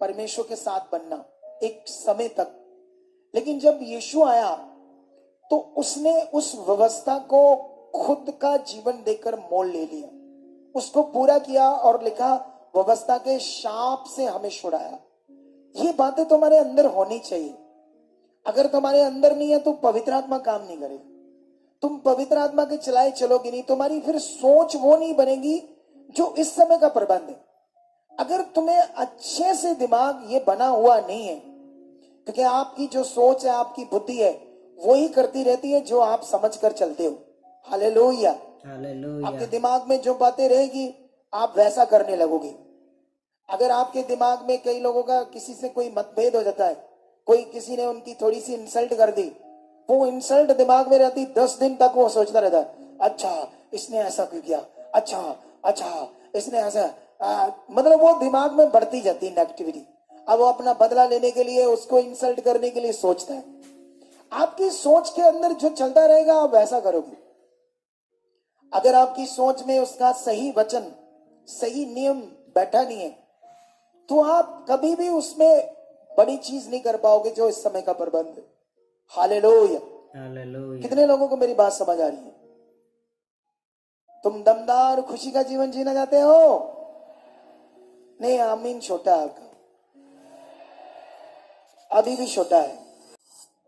Speaker 1: परमेश्वर के साथ बनना एक समय तक, लेकिन जब यीशु आया तो उसने उस व्यवस्था को खुद का जीवन देकर मोल ले लिया, उसको पूरा किया और लिखा व्यवस्था के शाप से हमें छुड़ाया। ये बातें तुम्हारे अंदर होनी चाहिए। अगर तुम्हारे अंदर नहीं है तो पवित्र आत्मा काम नहीं करेगा। तुम पवित्र आत्मा के चलाए चलोगे नहीं, तुम्हारी फिर सोच वो नहीं बनेगी जो इस समय का प्रबंध है। अगर तुम्हें अच्छे से दिमाग ये बना हुआ नहीं है, क्योंकि आपकी जो सोच है, आपकी बुद्धि है, वही करती रहती है जो आप समझ कर चलते हो। हालेलुया।
Speaker 2: हालेलुया।
Speaker 1: आपके दिमाग में जो बातें रहेगी आप वैसा करने लगोगे। अगर आपके दिमाग में कई लोगों का किसी से कोई मतभेद हो जाता है, कोई किसी ने उनकी थोड़ी सी इंसल्ट कर दी, वो इंसल्ट दिमाग में रहती 10 दिन तक, वो सोचता रहता है अच्छा इसने ऐसा क्यों किया, अच्छा इसने ऐसा, मतलब वो दिमाग में बढ़ती जाती है नेगेटिविटी। अब वो अपना बदला लेने के लिए, उसको इंसल्ट करने के लिए सोचता है। आपकी सोच के अंदर जो चलता रहेगा आप वैसा करोगे। अगर आपकी सोच में उसका सही वचन, सही नियम बैठा नहीं है, तो आप कभी भी उसमें बड़ी चीज नहीं कर पाओगे जो इस समय का प्रबंध है। हालेलुया।
Speaker 2: हालेलुया।
Speaker 1: कितने लोगों को मेरी बात समझ आ रही है? तुम दमदार खुशी का जीवन जीना चाहते हो? नहीं, आमीन छोटा है आपका, अभी भी छोटा है,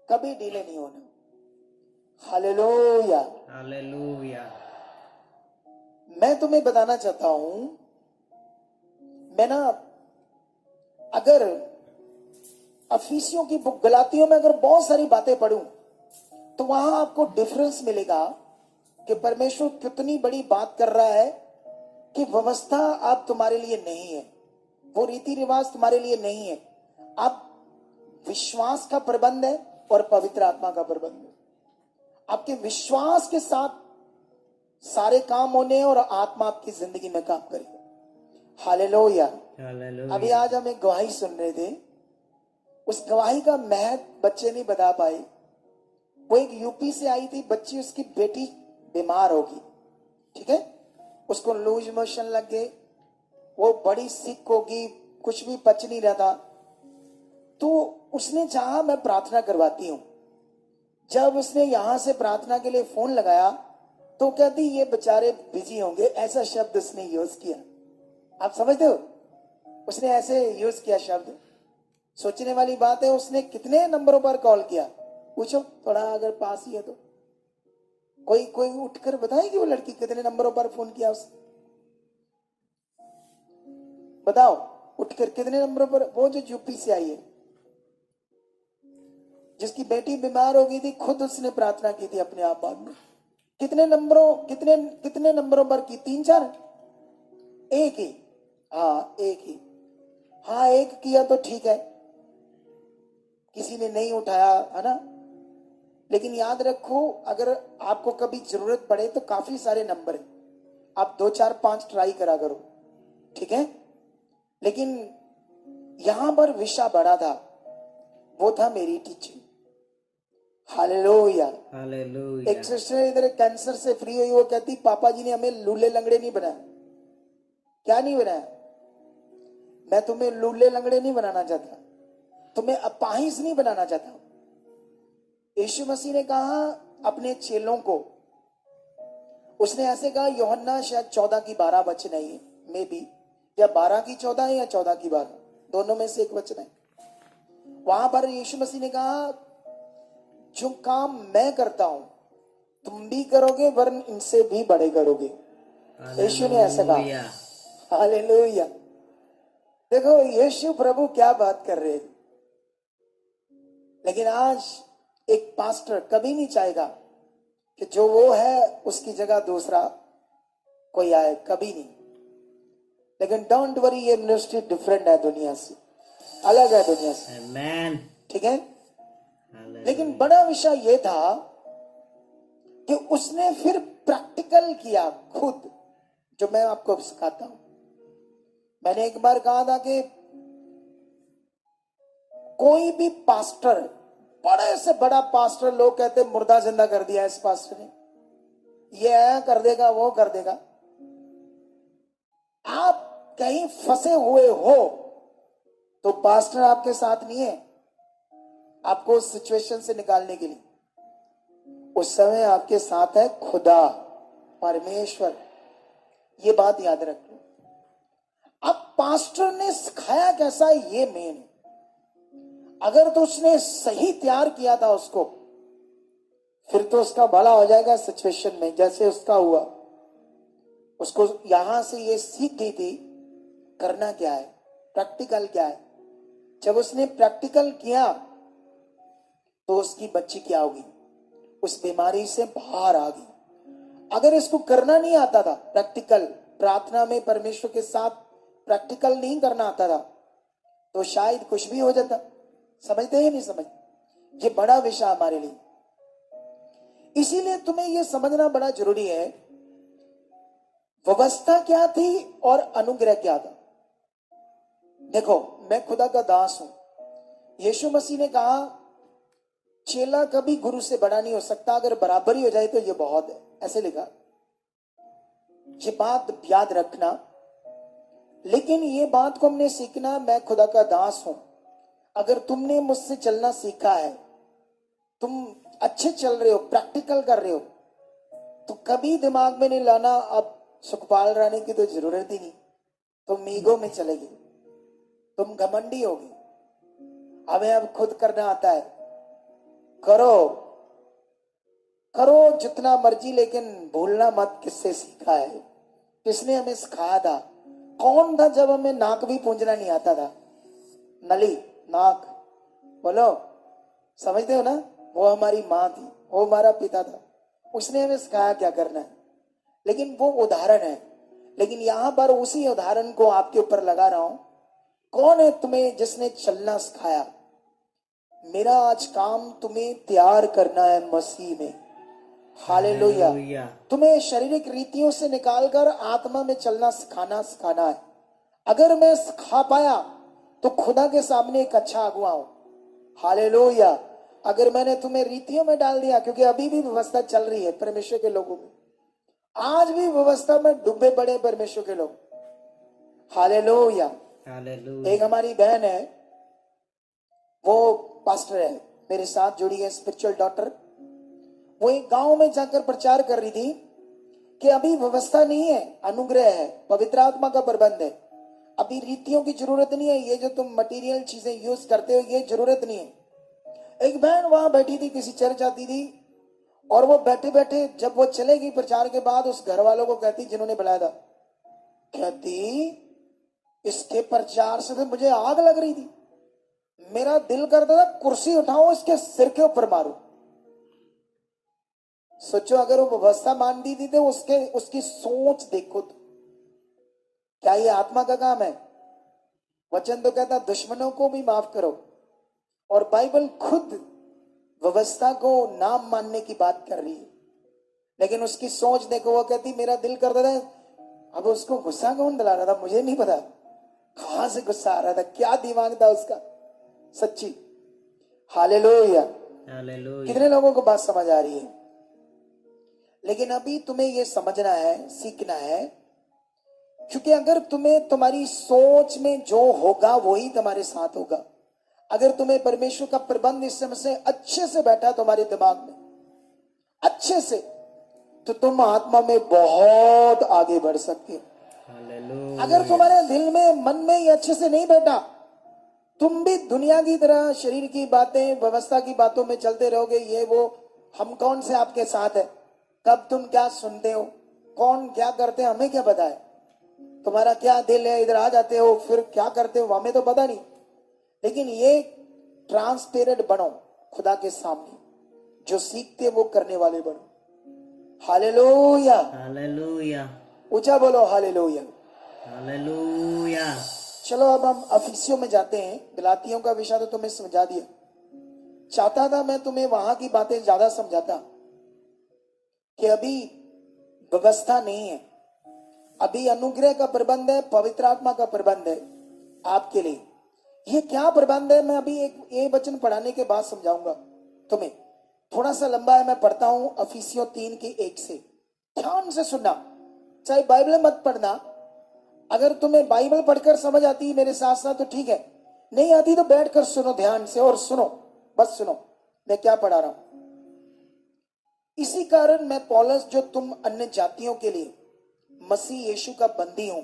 Speaker 1: कभी डीले नहीं होना। हालेलुया।
Speaker 2: हालेलुया।
Speaker 1: मैं तुम्हें बताना चाहता हूं, मैं ना, अगर अफीसियों की बुक गलातियों में अगर बहुत सारी बातें पढ़ूं तो वहां आपको डिफरेंस मिलेगा कि परमेश्वर कितनी बड़ी बात कर रहा है कि व्यवस्था अब तुम्हारे लिए नहीं है, वो रीति रिवाज तुम्हारे लिए नहीं है, अब विश्वास का प्रबंध है और पवित्र आत्मा का प्रबंध है। आपके विश्वास के साथ सारे काम होने और आत्मा आपकी जिंदगी में काम करेगा। हालेलुया।
Speaker 2: हालेलुया।
Speaker 1: अभी आज हम एक गवाही सुन रहे थे, उस गवाही का महत्व बच्चे नहीं बता पाए। वो एक यूपी से आई थी बच्ची, उसकी बेटी बीमार होगी, ठीक है, उसको लूज मोशन लग गए, वो बड़ी सिक होगी, कुछ भी पच नहीं रहा था। तो उसने चाहा मैं प्रार्थना करवाती हूं। जब उसने यहां से प्रार्थना के लिए फोन लगाया तो कहती ये बेचारे बिजी होंगे, ऐसा शब्द उसने यूज किया। आप समझते हो, उसने ऐसे यूज किया शब्द। सोचने वाली बात है, उसने कितने नंबरों पर कॉल किया, पूछो थोड़ा, अगर पास ही है तो कोई उठकर बताएगी वो लड़की कितने नंबरों पर फोन किया उसने? बताओ, उठकर कितने नंबरों पर? वो जो यूपी से आई है, जिसकी बेटी बीमार हो गई थी, खुद उसने प्रार्थना की थी अपने आप बाद में। कितने नंबरों पर की? 3-4? एक ही? हाँ एक ही। हाँ एक किया तो ठीक है, किसी ने नहीं उठाया है ना, लेकिन याद रखो अगर आपको कभी जरूरत पड़े तो काफी सारे नंबर है, आप 2-4-5 ट्राई करा करो, ठीक है। लेकिन यहां पर विषय बड़ा था, वो था मेरी टीचिंग। हालेलुया।
Speaker 2: हालेलुया।
Speaker 1: एक सिस्टर इधर कैंसर से फ्री हुई, वो कहती पापा जी ने हमें लूले लंगड़े नहीं बनाया। क्या नहीं बनाया? मैं तुम्हें लूले लंगड़े नहीं बनाना चाहता, तुम्हें अपाहिज नहीं बनाना चाहता। यीशु मसीह ने कहा अपने चेलों को, उसने ऐसे कहा, यूहन्ना शायद 14 की 12 वचन है ये, मे बी, या 12 की 14 है या 14 की 12, दोनों में से एक वचन है। वहां पर यीशु मसीह ने कहा जो काम मैं करता हूं तुम भी करोगे, वरन इनसे भी बड़े करोगे। यीशु ने ऐसा कहा। हालेलुया। देखो यीशु प्रभु क्या बात कर रहे हैं। लेकिन आज एक पास्टर कभी नहीं चाहेगा कि जो वो है उसकी जगह दूसरा कोई आए, कभी नहीं। लेकिन डोंट वरी, ये मिनिस्ट्री डिफरेंट है दुनिया से, अलग है दुनिया से,
Speaker 2: आमेन।
Speaker 1: ठीक है। लेकिन बड़ा विषय यह था कि उसने फिर प्रैक्टिकल किया खुद, जो मैं आपको सिखाता हूं। मैंने एक बार कहा था कि कोई भी पास्टर, बड़े से बड़ा पास्टर, लोग कहते मुर्दा जिंदा कर दिया इस पास्टर ने, ये आया कर देगा, वो कर देगा। आप कहीं फंसे हुए हो तो पास्टर आपके साथ नहीं है आपको उस सिचुएशन से निकालने के लिए। उस समय आपके साथ है खुदा, परमेश्वर। ये बात याद रखो। अब पास्टर ने सिखाया कैसा, ये मेन है। अगर तो उसने सही तैयार किया था उसको, फिर तो उसका भला हो जाएगा सिचुएशन में, जैसे उसका हुआ। उसको यहां से ये सीख गई थी करना क्या है, प्रैक्टिकल क्या है। जब उसने प्रैक्टिकल किया तो उसकी बच्ची क्या होगी, उस बीमारी से बाहर आ गई। अगर इसको करना नहीं आता था प्रैक्टिकल, प्रार्थना में परमेश्वर के साथ प्रैक्टिकल नहीं करना आता था, तो शायद कुछ भी हो जाता। समझते ही नहीं समझ, ये बड़ा विषय हमारे लिए। इसीलिए तुम्हें यह समझना बड़ा जरूरी है, व्यवस्था क्या थी और अनुग्रह क्या था। देखो, मैं खुदा का दास हूं। यीशु मसीह ने कहा चेला कभी गुरु से बड़ा नहीं हो सकता, अगर बराबर ही हो जाए तो ये बहुत है, ऐसे लिखा। ये बात याद रखना। लेकिन ये बात को हमने सीखना, मैं खुदा का दास हूं। अगर तुमने मुझसे चलना सीखा है, तुम अच्छे चल रहे हो, प्रैक्टिकल कर रहे हो, तो कभी दिमाग में नहीं लाना अब सुखपाल रहने की तो जरूरत ही नहीं, तुम ईगो में चलेगी, तुम घमंडी होगी। हमें अब खुद करना आता है, करो करो जितना मर्जी, लेकिन भूलना मत किससे सीखा है, किसने हमें सिखाया था। कौन था जब हमें नाक भी पूंजना नहीं आता था, नली नाक, बोलो, समझते हो ना। वो हमारी माँ थी, वो हमारा पिता था, उसने हमें सिखाया क्या करना है। लेकिन वो उदाहरण है, लेकिन यहां पर उसी उदाहरण को आपके ऊपर लगा रहा हूं। कौन है तुम्हें जिसने चलना सिखाया। मेरा आज काम तुम्हें तैयार करना है मसीह में। हालेलुया। तुम्हें शारीरिक रीतियों से निकालकर आत्मा में चलना सिखाना है। अगर मैं सिखा पाया तो खुदा के सामने एक अच्छा अगुआ हूं। हालेलुया। अगर मैंने तुम्हें रीतियों में डाल दिया, क्योंकि अभी भी व्यवस्था चल रही है परमेश्वर के लोगों में, आज भी व्यवस्था में डूबे पड़े परमेश्वर के लोग। हालेलुया। एक हमारी बहन है, वो पास्टर है, मेरे साथ जुड़ी है, स्पिरिचुअल डॉटर। वो एक गांव में जाकर प्रचार कर रही थी कि अभी व्यवस्था नहीं है, अनुग्रह है, पवित्र आत्मा का प्रबंध है, अभी रीतियों की जरूरत नहीं है, ये जो तुम मटेरियल चीजें यूज करते हो ये जरूरत नहीं है। एक बहन वहां बैठी थी, किसी चर्च आती थी, और वो बैठे बैठे जब वो चलेगी प्रचार के बाद, उस घर वालों को कहती, जिन्होंने बुलाया था, कहती इसके प्रचार से तो मुझे आग लग रही थी, मेरा दिल करता था कुर्सी उठाओ इसके सिर के ऊपर मारो। सोचो अगर वो व्यवस्था मानती थी तो उसकी सोच देखो तो। क्या ये आत्मा का काम है। वचन तो कहता दुश्मनों को भी माफ करो, और बाइबल खुद व्यवस्था को नाम मानने की बात कर रही है। लेकिन उसकी सोच देखो, वो कहती मेरा दिल करता था। अब उसको गुस्सा कौन दिला रहा था मुझे नहीं पता, कहां से गुस्सा आ रहा था, क्या दिमाग था उसका, सच्ची। हालेलुया। कितने लोगों को बात समझ आ रही है। लेकिन अभी तुम्हें यह समझना है, सीखना है, क्योंकि अगर तुम्हें तुम्हारी सोच में जो होगा वही तुम्हारे साथ होगा। अगर तुम्हें परमेश्वर का प्रबंध इस समय से अच्छे से बैठा तुम्हारे दिमाग में अच्छे से, तो तुम आत्मा में बहुत आगे बढ़ सकते हो। अगर तुम्हारे दिल में मन में ये अच्छे से नहीं बैठा, तुम भी दुनिया की तरह शरीर की बातें, व्यवस्था की बातों में चलते रहोगे। ये वो, हम कौन से आपके साथ है, कब तुम क्या सुनते हो, कौन क्या करते हैं, हमें क्या पता है। तुम्हारा क्या दिल है, इधर आ जाते हो फिर क्या करते हो, हमें तो पता नहीं। लेकिन ये ट्रांसपेरेंट बनो खुदा के सामने, जो सीखते वो करने वाले बनो। हालेलुया।
Speaker 2: हालेलुया।
Speaker 1: ऊंचा बोलो हालेलुया।
Speaker 2: हालेलुया।
Speaker 1: चलो अब हम अफिसियों में जाते हैं। गलातियों का विषय तो तुम्हें समझा दिया। चाहता था मैं तुम्हें वहां की बातें ज्यादा समझाता कि अभी व्यवस्था नहीं है, अभी अनुग्रह का प्रबंध है, पवित्र आत्मा का प्रबंध है आपके लिए। ये क्या प्रबंध है मैं अभी एक ये वचन पढ़ाने के बाद समझाऊंगा तुम्हें। थोड़ा सा लंबा है, मैं पढ़ता हूं इफिसियों 3:1 से। ध्यान से सुनना, चाहे बाइबल मत पढ़ना, अगर तुम्हें बाइबल पढ़कर समझ आती है मेरे साथ साथ तो ठीक है, नहीं आती तो बैठकर सुनो ध्यान से, और सुनो, बस सुनो मैं क्या पढ़ा रहा हूं। इसी कारण मैं पौलुस, जो तुम अन्य जातियों के लिए मसीह यीशु का बंदी हूं,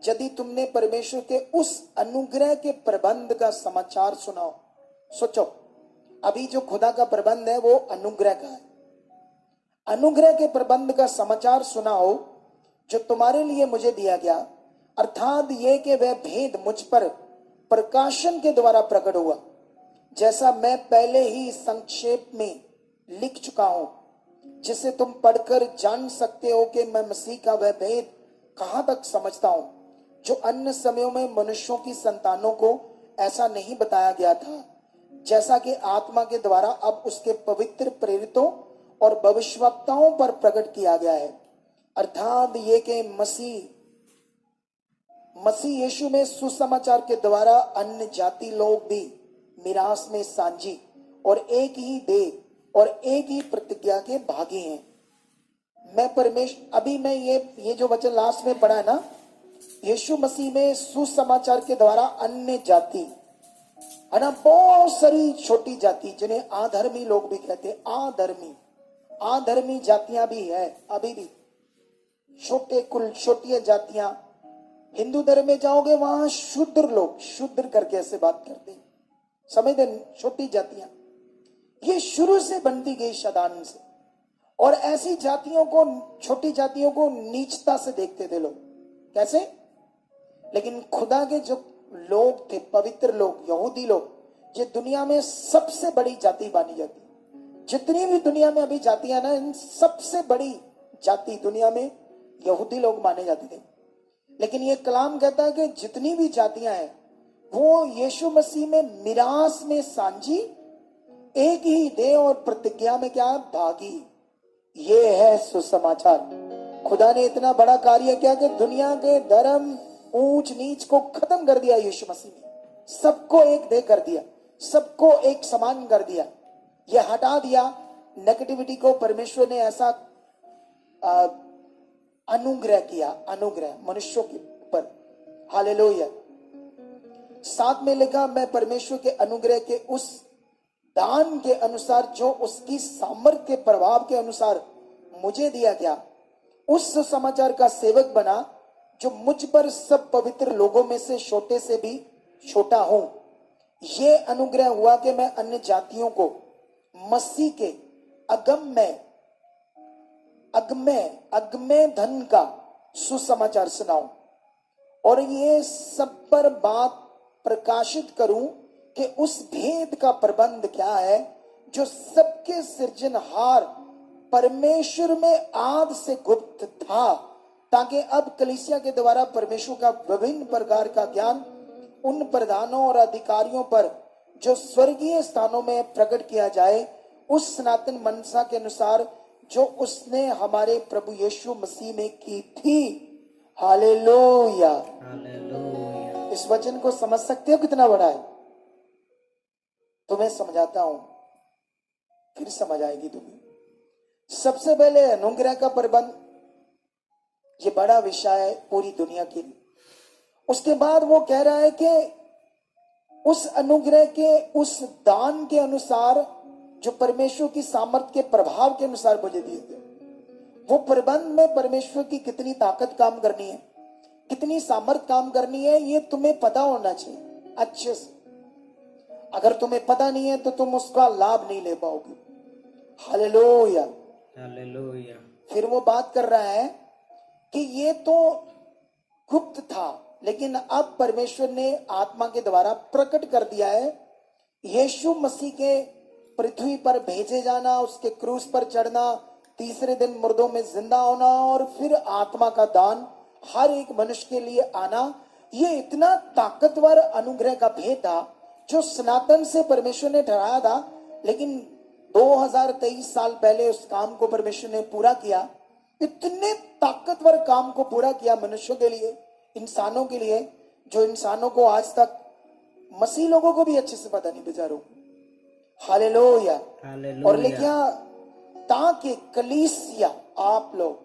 Speaker 1: यदि तुमने परमेश्वर के उस अनुग्रह के प्रबंध का समाचार सुनाओ। सोचो, अभी जो खुदा का प्रबंध है वो अनुग्रह का है। अनुग्रह के प्रबंध का समाचार सुनाओ जो तुम्हारे लिए मुझे दिया गया, अर्थात ये कि वह भेद मुझ पर प्रकाशन के द्वारा प्रकट हुआ, जैसा मैं पहले ही संक्षेप में लिख चुका हूं, जिसे तुम पढ़कर जान सकते हो कि मैं मसीह का वह भेद कहां तक समझता हूं, जो अन्य समयों में मनुष्यों की संतानों को ऐसा नहीं बताया गया था, जैसा कि आत्मा के द्वारा अब उसके पवित्र प्रेरितों और भविष्यवक्ताओं पर प्रकट किया गया है। अर्थात ये कि मसीह यीशु में सुसमाचार के द्वारा अन्य जाति लोग भी मिरास में सांझी और एक ही देह और एक ही प्रतिज्ञा के भागी हैं। मैं परमेश्वर, अभी मैं ये जो वचन लास्ट में पढ़ा है ना, यीशु मसीह में सुसमाचार के द्वारा अन्य जाति है ना, बहुत सारी छोटी जाति जिन्हें आधर्मी लोग भी कहते हैं, आधर्मी जातियां भी है अभी भी, छोटे कुल, छोटी जातियां। हिंदू धर्म में जाओगे वहां शूद्र लोग, शूद्र करके ऐसे बात करते हैं, समझते, छोटी जातियां। ये शुरू से बनती गई शैतान से, और ऐसी जातियों को, छोटी जातियों को नीचता से देखते थे लोग। कैसे? लेकिन खुदा के जो लोग थे, पवित्र लोग, यहूदी लोग, ये दुनिया में सबसे बड़ी जाति मानी जाती। जितनी भी दुनिया में अभी जातियां ना, इन सबसे बड़ी जाति दुनिया में यहूदी लोग माने जाते थे। लेकिन ये कलाम कहता है कि जितनी भी जातियां हैं वो यीशु मसीह में मिरास में सांझी, एक ही देह और प्रतिज्ञा में क्या है, भागी। ये है सुसमाचार। खुदा ने इतना बड़ा कार्य किया कि दुनिया के धर्म, ऊंच नीच को खत्म कर दिया यीशु मसीह ने। सबको एक देह कर दिया, सबको एक समान कर दिया, ये हटा दिया नेगेटिविटी को। परमेश्वर ने ऐसा अनुग्रह किया, अनुग्रह मनुष्यों के ऊपर। हालेलुया। साथ में लिखा, मैं परमेश्वर के अनुग्रह के उस दान के अनुसार जो उसकी सामर्थ्य के प्रभाव के अनुसार मुझे दिया गया, उस समाचार का सेवक बना जो मुझ पर सब पवित्र लोगों में से छोटे से भी छोटा हूं। ये अनुग्रह हुआ कि मैं अन्य जातियों को मसीह के अगम्य धन का सुसमाचार सुनाऊं, और ये सब पर बात प्रकाशित करूं कि उस भेद का प्रबंध क्या है जो सबके सृजनहार परमेश्वर में आद से गुप्त था, ताकि अब कलीसिया के द्वारा परमेश्वर का विभिन्न प्रकार का ज्ञान उन प्रधानों और अधिकारियों पर जो स्वर्गीय स्थानों में प्रकट किया जाए, उस सनातन मनसा के अनुसार जो उसने हमारे प्रभु यीशु मसीह में की थी। हालेलुया।
Speaker 2: हालेलुया।
Speaker 1: इस वचन को समझ सकते हो कितना बड़ा है? तुम्हें समझाता हूं, फिर समझ आएगी तुम्हें। सबसे पहले अनुग्रह का प्रबंध, ये बड़ा विषय है पूरी दुनिया के लिए। उसके बाद वो कह रहा है कि उस अनुग्रह के, उस दान के अनुसार जो परमेश्वर की सामर्थ्य के प्रभाव के अनुसार मुझे दिए थे, वो प्रबंध में परमेश्वर की कितनी ताकत काम करनी है, कितनी सामर्थ्य काम करनी है, ये तुम्हें पता होना चाहिए अच्छे से। अगर तुम्हें पता नहीं है तो तुम उसका लाभ नहीं ले पाओगे। हालेलुया।
Speaker 2: हालेलुया।
Speaker 1: फिर वो बात कर रहा है कि ये तो गुप्त था, लेकिन अब परमेश्वर ने आत्मा के द्वारा प्रकट कर दिया है। यीशु मसीह के पृथ्वी पर भेजे जाना, उसके क्रूस पर चढ़ना, तीसरे दिन मुर्दों में जिंदा होना, और फिर आत्मा का दान हर एक मनुष्य के लिए आना, ये इतना ताकतवर अनुग्रह का भेद था जो सनातन से परमेश्वर ने ठहराया था लेकिन 2023 साल पहले उस काम को परमेश्वर ने पूरा किया। इतने ताकतवर काम को पूरा किया मनुष्यों के लिए, इंसानों के लिए, जो इंसानों को आज तक, मसीह लोगों को भी अच्छे से पता नहीं बेचारों। हालेलुया। और
Speaker 2: हालेलुया।
Speaker 1: लिखा ताकि कलीसिया, आप लोग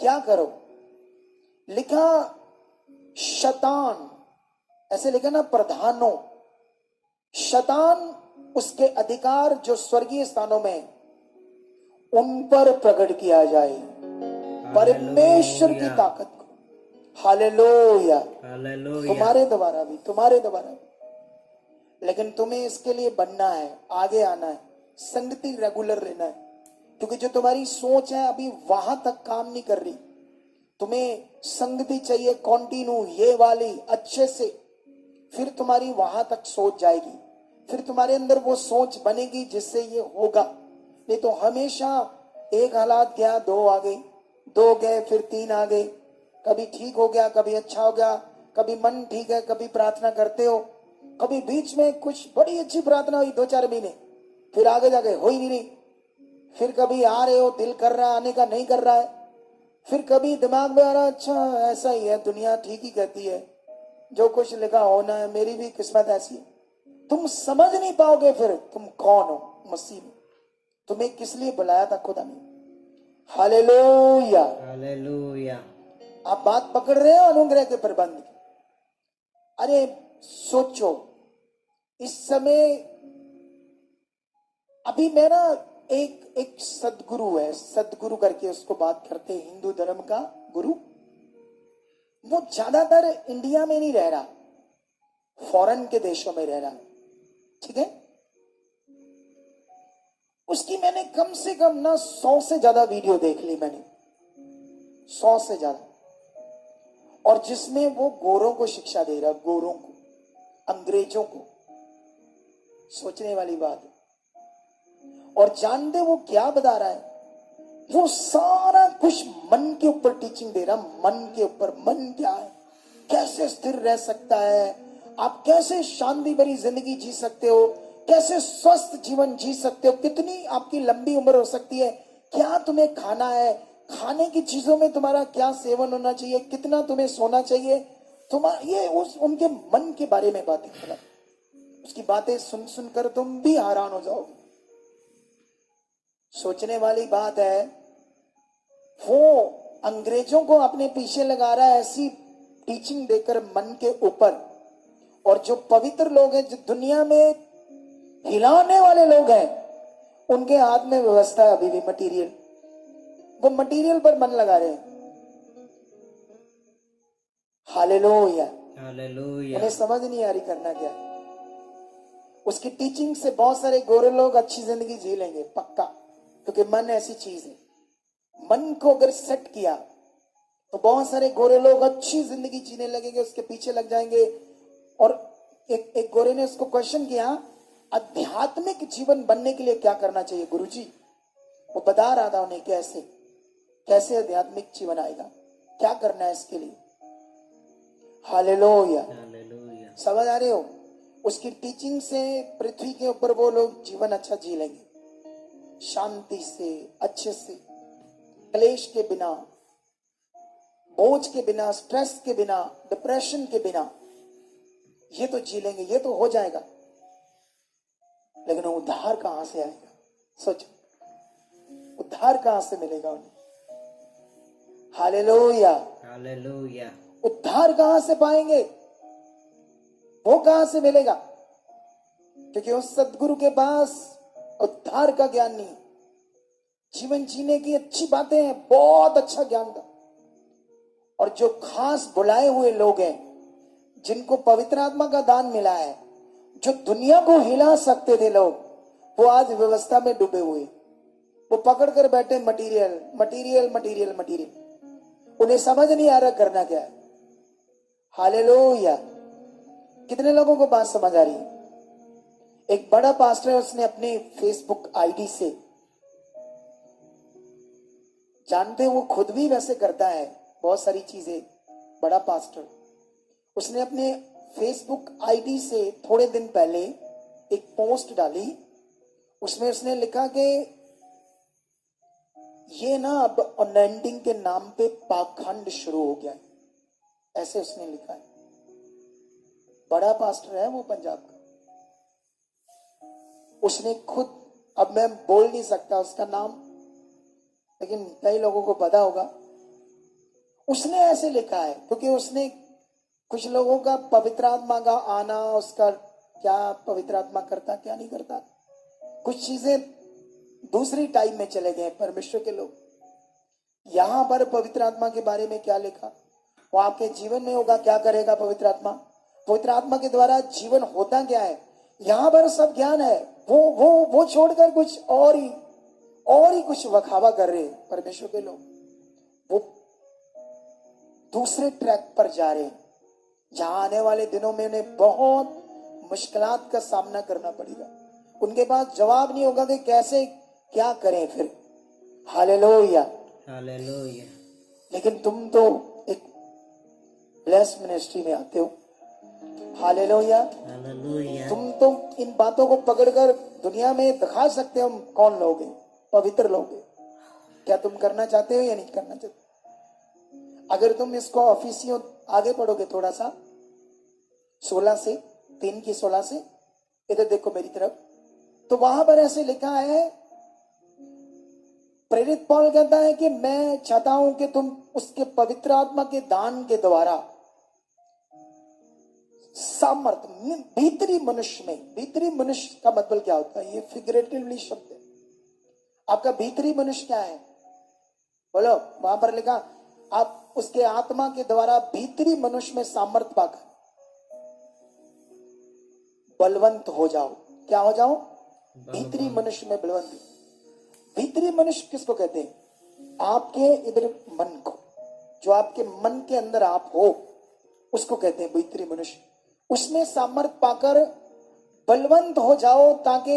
Speaker 1: क्या करो, लिखा शैतान, ऐसे लिखा ना, प्रधानों, शैतान उसके अधिकार जो स्वर्गीय स्थानों में, उन पर प्रकट किया जाए परमेश्वर की ताकत को। हालेलुया।
Speaker 2: हालेलुया।
Speaker 1: तुम्हारे द्वारा भी, तुम्हारे द्वारा भी। लेकिन तुम्हें इसके लिए बनना है, आगे आना है, संगति रेगुलर लेना है, क्योंकि जो तुम्हारी सोच है अभी वहां तक काम नहीं कर रही। तुम्हें संगति चाहिए कॉन्टिन्यू, ये वाली अच्छे से, फिर तुम्हारी वहां तक सोच जाएगी, फिर तुम्हारे अंदर वो सोच बनेगी जिससे ये होगा। नहीं तो हमेशा एक हालात गया, दो आ गए, दो गए, फिर तीन आ गए, कभी ठीक हो गया, कभी अच्छा हो गया, कभी मन ठीक है, कभी प्रार्थना करते हो, कभी बीच में कुछ बड़ी अच्छी प्रार्थना हुई 2-4 महीने, फिर आगे जाके हो ही नहीं, फिर कभी आ रहे हो, दिल कर रहा है आने का, नहीं कर रहा है, फिर कभी दिमाग में आ रहा, अच्छा ऐसा ही है, दुनिया ठीक ही कहती है, जो कुछ लिखा होना है, मेरी भी किस्मत ऐसी है। तुम समझ नहीं पाओगे फिर तुम कौन हो मसीह में, तुम्हें किस लिए बुलाया था खुदा ने। हालेलुया।
Speaker 2: हालेलुया।
Speaker 1: आप बात पकड़ रहे हो अनुग्रह के प्रबंध की। अरे सोचो, इस समय अभी मेरा एक सदगुरु है, सदगुरु करके उसको बात करते हैं, हिंदू धर्म का गुरु। वो ज्यादातर इंडिया में नहीं रह रहा, फॉरेन के देशों में रह रहा, ठीक है। उसकी मैंने कम से कम ना 100 से ज्यादा वीडियो देख ली मैंने, 100 से ज्यादा, और जिसमें वो गोरों को शिक्षा दे रहा, गोरों को, अंग्रेजों को। सोचने वाली बात है। और जानते वो क्या बता रहा है, वो सारा कुछ मन के ऊपर टीचिंग दे रहा, मन के ऊपर। मन क्या है, कैसे स्थिर रह सकता है, आप कैसे शांति भरी जिंदगी जी सकते हो, कैसे स्वस्थ जीवन जी सकते हो, कितनी आपकी लंबी उम्र हो सकती है, क्या तुम्हें खाना है, खाने की चीजों में तुम्हारा क्या सेवन होना चाहिए, कितना तुम्हें सोना चाहिए, तुम्हारा ये उनके मन के बारे में बातें कर रहा। उसकी बातें सुन सुनकर तुम भी हैरान हो जाओगे। सोचने वाली बात है, वो अंग्रेजों को अपने पीछे लगा रहा है ऐसी टीचिंग देकर मन के ऊपर। और जो पवित्र लोग हैं, जो दुनिया में हिलाने वाले लोग हैं, उनके हाथ में व्यवस्था है अभी भी मटेरियल, वो मटेरियल पर मन लगा रहे हैं। हालेलुया।
Speaker 2: हालेलुया।
Speaker 1: उन्हें समझ नहीं आ रही करना क्या। उसकी टीचिंग से बहुत सारे गोरे लोग अच्छी जिंदगी जी लेंगे पक्का, क्योंकि मन ऐसी चीज है, मन को अगर सेट किया तो बहुत सारे गोरे लोग अच्छी जिंदगी जीने लगेंगे, उसके पीछे लग जाएंगे। और एक गोरे ने उसको क्वेश्चन किया, आध्यात्मिक जीवन बनने के लिए क्या करना चाहिए गुरुजी। वो बता रहा था उन्हें कैसे कैसे आध्यात्मिक जीवन आएगा, क्या करना है इसके लिए। हालेलुया।
Speaker 2: हालेलुया।
Speaker 1: समझ आ रहे हो। उसकी टीचिंग से पृथ्वी के ऊपर वो लोग जीवन अच्छा जी लेंगे, शांति से, अच्छे से, क्लेश के बिना, बोझ के बिना, स्ट्रेस के बिना, डिप्रेशन के बिना। ये तो जी लेंगे, ये तो हो जाएगा। लेकिन उद्धार कहां से आएगा, सोचो, उद्धार कहां से मिलेगा उन्हें। हालेलुया।
Speaker 2: हालेलुया।
Speaker 1: उद्धार कहां से पाएंगे, वो कहां से मिलेगा, क्योंकि उस सदगुरु के पास उद्धार का ज्ञान नहीं। जीवन जीने की अच्छी बातें हैं, बहुत अच्छा ज्ञान था। और जो खास बुलाए हुए लोग हैं, जिनको पवित्र आत्मा का दान मिला है, जो दुनिया को हिला सकते थे लोग, वो आज व्यवस्था में डूबे हुए, वो पकड़ कर बैठे मटीरियल मटीरियल मटीरियल मटीरियल। उन्हें समझ नहीं आ रहा करना क्या है। हालेलुया। कितने लोगों को बात समझ आ रही है। एक बड़ा पास्टर है, उसने अपने फेसबुक आईडी से, जानते हैं वो खुद भी वैसे करता है बहुत सारी चीजें, बड़ा पास्टर, उसने अपने फेसबुक आईडी से थोड़े दिन पहले एक पोस्ट डाली, उसमें उसने लिखा कि ये ना अब अनएंडिंग के नाम पे पाखंड शुरू हो गया है, ऐसे उसने लिखा है। बड़ा पास्टर है वो पंजाब का। उसने खुद, अब मैं बोल नहीं सकता उसका नाम, लेकिन कई लोगों को पता होगा। उसने ऐसे लिखा है क्योंकि उसने कुछ लोगों का पवित्र आत्मा का आना, उसका क्या पवित्र आत्मा करता क्या नहीं करता, कुछ चीजें दूसरी टाइप में चले गए परमेश्वर के लोग। यहां पर पवित्र आत्मा के बारे में क्या लिखा, वो आपके जीवन में होगा, क्या करेगा पवित्र आत्मा, पवित्र आत्मा के द्वारा जीवन होता क्या है, यहां पर सब ज्ञान है। वो छोड़कर कुछ और ही कुछ वखावा कर रहे हैं परमेश्वर के लोग। वो दूसरे ट्रैक पर जा रहे हैं, जहां आने वाले दिनों में उन्हें बहुत मुश्किलात का सामना करना पड़ेगा। उनके पास जवाब नहीं होगा कि कैसे क्या करें फिर। हालेलुया,
Speaker 2: हालेलुया,
Speaker 1: लेकिन तुम तो एक ब्लेस मिनिस्ट्री में आते हो। हालेलुया,
Speaker 2: हालेलुया,
Speaker 1: तुम तो इन बातों को पकड़कर दुनिया में दिखा सकते हो हम कौन लोग हैं, पवित्र लोग हैं। क्या तुम करना चाहते हो या नहीं करना चाहते? अगर तुम इसको ऑफिसियों आगे पढ़ोगे थोड़ा सा, 16 से 3 की 16 से, इधर देखो मेरी तरफ, तो वहां पर ऐसे लिखा है, प्रेरित पौल कहता है कि मैं चाहता हूं कि तुम उसके पवित्र आत्मा के दान के द्वारा सामर्थ्य, भीतरी मनुष्य में, भीतरी मनुष्य का मतलब क्या होता है, ये फिगरेटिवली शब्द है। आपका भीतरी मनुष्य क्या है बोलो, वहां पर लिखा, आप उसके आत्मा के द्वारा भीतरी मनुष्य में सामर्थ्य पाकर बलवंत हो जाओ। क्या हो जाओ? भीतरी मनुष्य में बलवंत। भीतरी मनुष्य किसको कहते हैं? आपके इधर मन को, जो आपके मन के अंदर आप हो, उसको कहते हैं भीतरी मनुष्य। उसमें सामर्थ्य पाकर बलवंत हो जाओ, ताकि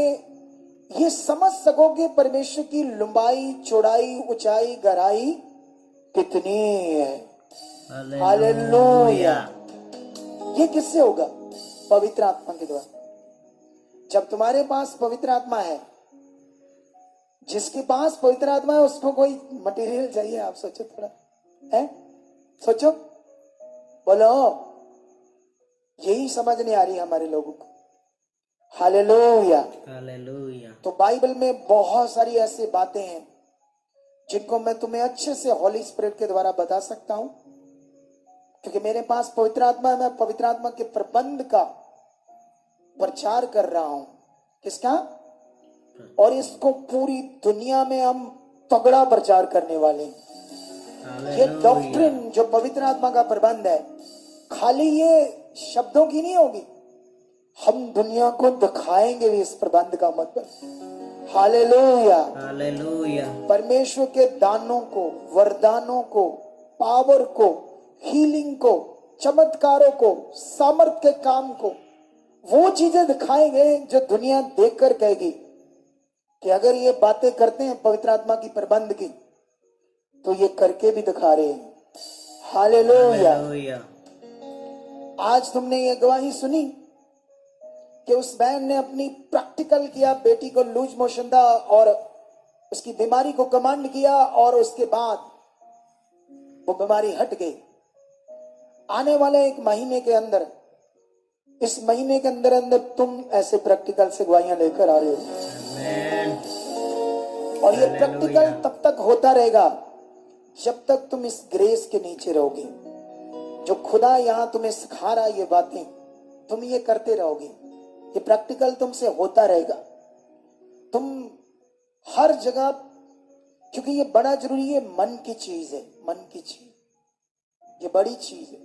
Speaker 1: ये समझ सकोगे परमेश्वर की लंबाई, चौड़ाई, ऊंचाई, गहराई कितनी है। हालेलुया। ये किससे होगा? पवित्र आत्मा के द्वारा। जब तुम्हारे पास पवित्र आत्मा है, जिसके पास पवित्र आत्मा है उसको कोई मटेरियल चाहिए? आप सोचो थोड़ा, है? सोचो, बोलो। यही समझ नहीं आ रही हमारे लोगों को। Hallelujah,
Speaker 2: hallelujah.
Speaker 1: तो बाइबल में बहुत सारी ऐसी बातें हैं जिनको मैं तुम्हें अच्छे से हॉली स्पिरिट के द्वारा बता सकता हूं, क्योंकि मेरे पास पवित्र आत्मा है। मैं पवित्र आत्मा के प्रबंध का प्रचार कर रहा हूं। किसका? और इसको पूरी दुनिया में हम तगड़ा प्रचार करने वाले हैं। ये डॉक्ट्रिन जो पवित्र आत्मा का प्रबंध है, खाली ये शब्दों की नहीं होगी, हम दुनिया को दिखाएंगे भी इस प्रबंध का मतलब। Hallelujah,
Speaker 2: hallelujah.
Speaker 1: परमेश्वर के दानों को, वरदानों को, पावर को, हीलिंग को, चमत्कारों को, सामर्थ्य के काम को, वो चीजें दिखाएंगे जो दुनिया देखकर कहेगी कि अगर ये बातें करते हैं पवित्र आत्मा की प्रबंध की, तो ये करके भी दिखा रहे हैं। हालेलुया। आज तुमने ये गवाही सुनी कि उस बहन ने अपनी प्रैक्टिकल किया, बेटी को लूज मोशन था और उसकी बीमारी को कमांड किया, और उसके बाद वो बीमारी हट गई। आने वाले 1 महीने के अंदर, इस महीने के अंदर अंदर तुम ऐसे प्रैक्टिकल से गवाहियां लेकर आ रहे हो। और ये प्रैक्टिकल तब तक होता रहेगा जब तक तुम इस ग्रेस के नीचे रहोगे। जो खुदा यहां तुम्हें सिखा रहा है ये बातें, तुम ये करते रहोगे, ये प्रैक्टिकल तुमसे होता रहेगा। तुम हर जगह, क्योंकि ये बड़ा जरूरी है, मन की चीज है, मन की चीज, ये बड़ी चीज है।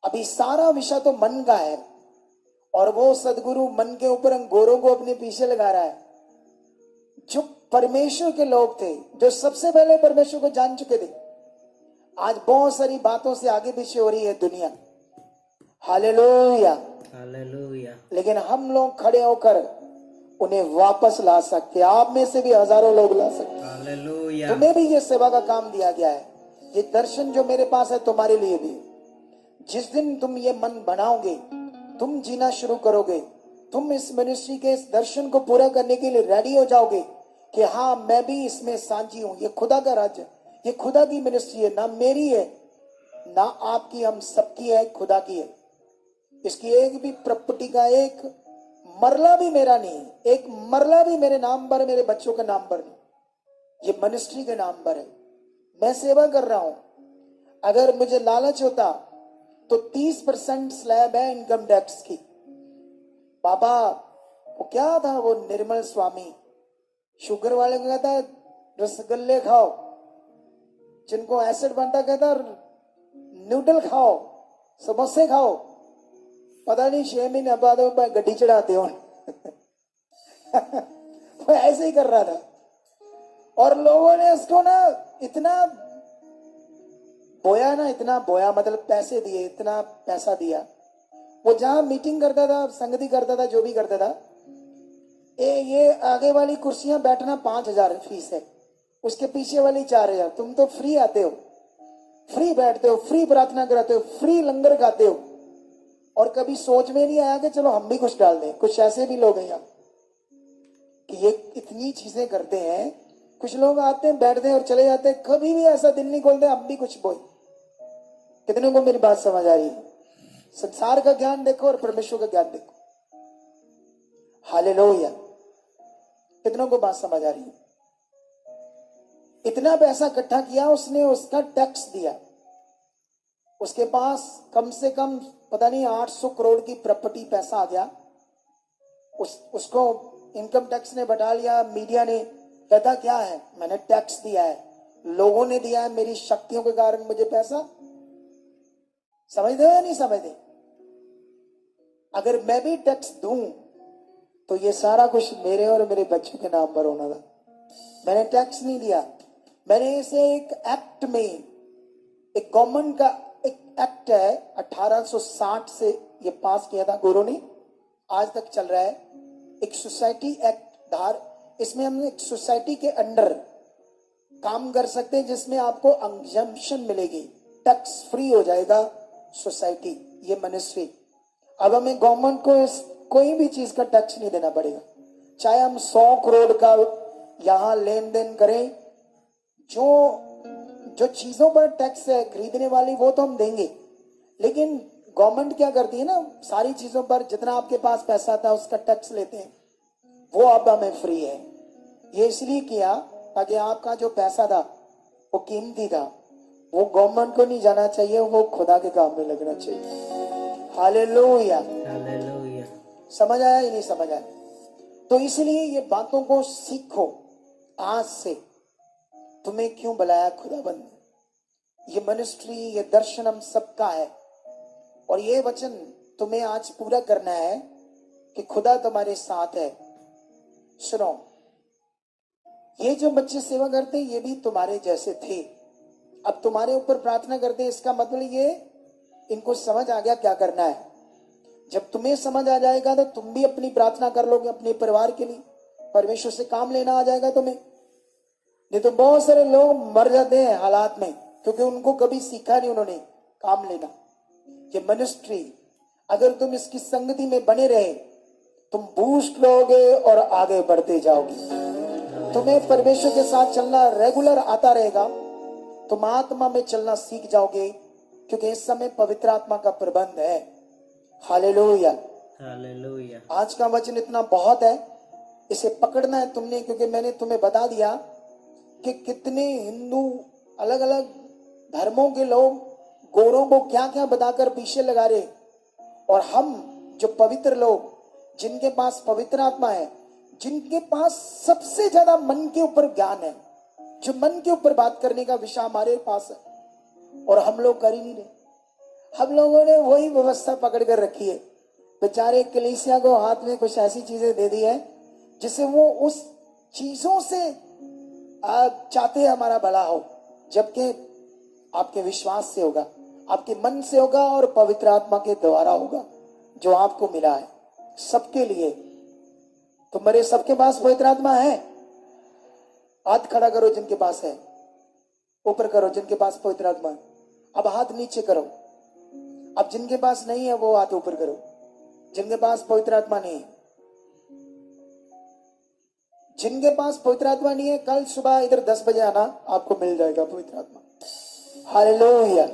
Speaker 1: अभी सारा विषय तो मन का है, और वो सदगुरु मन के ऊपर अंगूरों को अपने पीछे लगा रहा है। जो परमेश्वर के लोग थे, जो सबसे पहले परमेश्वर को जान चुके थे, आज बहुत सारी बातों से आगे पीछे हो रही है दुनिया। Hallelujah,
Speaker 2: hallelujah.
Speaker 1: लेकिन हम लोग खड़े होकर उन्हें वापस ला सकते हैं। आप में से भी हजारों लोग ला सकते हैं।
Speaker 2: हालेलुया।
Speaker 1: तुम्हें भी ये सेवा का काम दिया गया है। ये दर्शन जो मेरे पास है तुम्हारे लिए भी। जिस दिन तुम ये मन बनाओगे, तुम जीना शुरू करोगे, तुम इस मिनिस्ट्री के इस दर्शन को पूरा करने के लिए रेडी हो जाओगे कि हाँ मैं भी इसमें साझी हूं, ये खुदा का राज्य, ये खुदा की मिनिस्ट्री है, ना मेरी है ना आपकी, हम सबकी है, खुदा की है। इसकी एक भी प्रॉपर्टी का एक मरला भी मेरा नहीं है, एक मरला भी मेरे नाम पर, मेरे बच्चों के नाम पर नहीं, ये मिनिस्ट्री के नाम पर है। मैं सेवा कर रहा हूं। अगर मुझे लालच होता तो 30% स्लैब है इनकम टैक्स की। बाबा वो क्या था, वो निर्मल स्वामी शुगर वाले को कहता है रसगुल्ले खाओ, जिनको एसिड बनता कहता नूडल खाओ, समोसे खाओ। पता नहीं 6 महीने बाद गड्डी चढ़ाते हो वो ऐसे ही कर रहा था और लोगों ने उसको ना इतना बोया ना, इतना बोया, मतलब पैसे दिए, इतना पैसा दिया। वो जहां मीटिंग करता था, संगति करता था, जो भी करता था, ये आगे वाली कुर्सियां बैठना 5,000 फीस है, उसके पीछे वाली 4,000। तुम तो फ्री आते हो, फ्री बैठते हो, फ्री प्रार्थना कराते हो, फ्री लंगर खाते हो, और कभी सोच में नहीं आया कि चलो हम भी कुछ डाल दें। कुछ ऐसे भी लोग हैं यहाँ कि ये इतनी चीजें करते हैं। कुछ लोग आते हैं, बैठते हैं और चले जाते हैं, कभी भी ऐसा दिल नहीं खोलते हम भी कुछ बोल। कितने को मेरी बात समझ आ रही है? संसार का ज्ञान देखो और परमेश्वर का ज्ञान देखो। हालेलुया। कितनों को बात समझ आ रही है? इतना पैसा इकट्ठा किया उसने, उसका टैक्स दिया। उसके पास कम से कम पता नहीं 800 करोड़ की प्रॉपर्टी पैसा आ गया। उसको इनकम टैक्स ने बता लिया, मीडिया ने कहता क्या है, मैंने टैक्स दिया है, लोगों ने दिया है, मेरी शक्तियों के कारण मुझे पैसा। समझते हो या नहीं समझते? अगर मैं भी टैक्स दूं तो ये सारा कुछ मेरे और मेरे बच्चों के नाम पर होना था। मैंने टैक्स नहीं दिया, मैंने इसे एक एक्ट में, एक गवर्नमेंट का एक एक्ट है 1860 से ये पास किया था गुरु ने, आज तक चल रहा है। एक सोसाइटी एक्ट धार, इसमें हम एक सोसाइटी के अंडर काम कर सकते हैं जिसमें आपको एग्जम्पशन मिलेगी, टैक्स फ्री हो जाएगा सोसाइटी, ये मिनिस्ट्री। अब हमें गवर्नमेंट को कोई भी चीज का टैक्स नहीं देना पड़ेगा, चाहे हम 100 करोड़ का यहां लेन देन करें। जो चीजों पर टैक्स है खरीदने वाली, वो तो हम देंगे, लेकिन गवर्नमेंट क्या करती है ना, सारी चीजों पर जितना आपके पास पैसा था उसका टैक्स लेते हैं, वो अब हमें फ्री है। ये इसलिए किया ताकि आपका जो पैसा था वो कीमती था, वो गवर्नमेंट को नहीं जाना चाहिए, वो खुदा के काम में लगना चाहिए। हालेलुया।
Speaker 2: हालेलुया।
Speaker 1: समझ आया या नहीं समझ आया? तो इसलिए ये बातों को सीखो आज से। तुम्हें क्यों बुलाया खुदाबंद ने? ये मिनिस्ट्री, ये दर्शन हम सबका है, और ये वचन तुम्हें आज पूरा करना है कि खुदा तुम्हारे साथ है। सुनो, ये जो बच्चे सेवा करते हैं ये भी तुम्हारे जैसे थे, अब तुम्हारे ऊपर प्रार्थना करते हैं। इसका मतलब ये इनको समझ आ गया क्या करना है। जब तुम्हें समझ आ जाएगा तो तुम भी अपनी प्रार्थना कर लोगे अपने परिवार के लिए, परमेश्वर से काम लेना आ जाएगा तुम्हें। नहीं तो बहुत सारे लोग मर जाते हैं हालात में, क्योंकि उनको कभी सीखा नहीं उन्होंने काम लेना। ये मिनिस्ट्री, अगर तुम इसकी संगति में बने रहे, तुम बूस्ट लोगे और आगे बढ़ते जाओगे। तुम्हें परमेश्वर के साथ चलना रेगुलर आता रहेगा, तुम आत्मा में चलना सीख जाओगे, क्योंकि इस समय पवित्र आत्मा का प्रबंध है। हालेलुया।
Speaker 2: हालेलुया।
Speaker 1: आज का वचन इतना बहुत है, इसे पकड़ना है तुमने, क्योंकि मैंने तुम्हें बता दिया कि कितने हिंदू अलग अलग धर्मों के लोग गोरों को क्या क्या बताकर पीछे लगा रहे, और हम जो पवित्र लोग, जिनके पास पवित्र आत्मा है, जिनके पास सबसे ज्यादा मन के ऊपर ज्ञान है, जो मन के ऊपर बात करने का विषय हमारे पास है, और हम लोग कर ही नहीं रहे। हम लोगों ने वही व्यवस्था पकड़ कर रखी है। बेचारे कलीसिया को हाथ में कुछ ऐसी चीजें दे दी है जिससे वो उस चीजों से चाहते हमारा भला हो, जबकि आपके विश्वास से होगा, आपके मन से होगा, और पवित्र आत्मा के द्वारा होगा जो आपको मिला है सबके लिए। तुम्हारे सबके पास पवित्र आत्मा है? हाथ खड़ा करो जिनके पास है, ऊपर करो जिनके पास पवित्र आत्मा है। अब हाथ नीचे करो। अब जिनके पास नहीं है वो हाथ ऊपर करो, जिनके पास पवित्र आत्मा नहीं है। जिनके पास पवित्र आत्मा नहीं है, कल सुबह इधर 10 बजे आना, आपको मिल जाएगा पवित्र आत्मा। हालेलुया।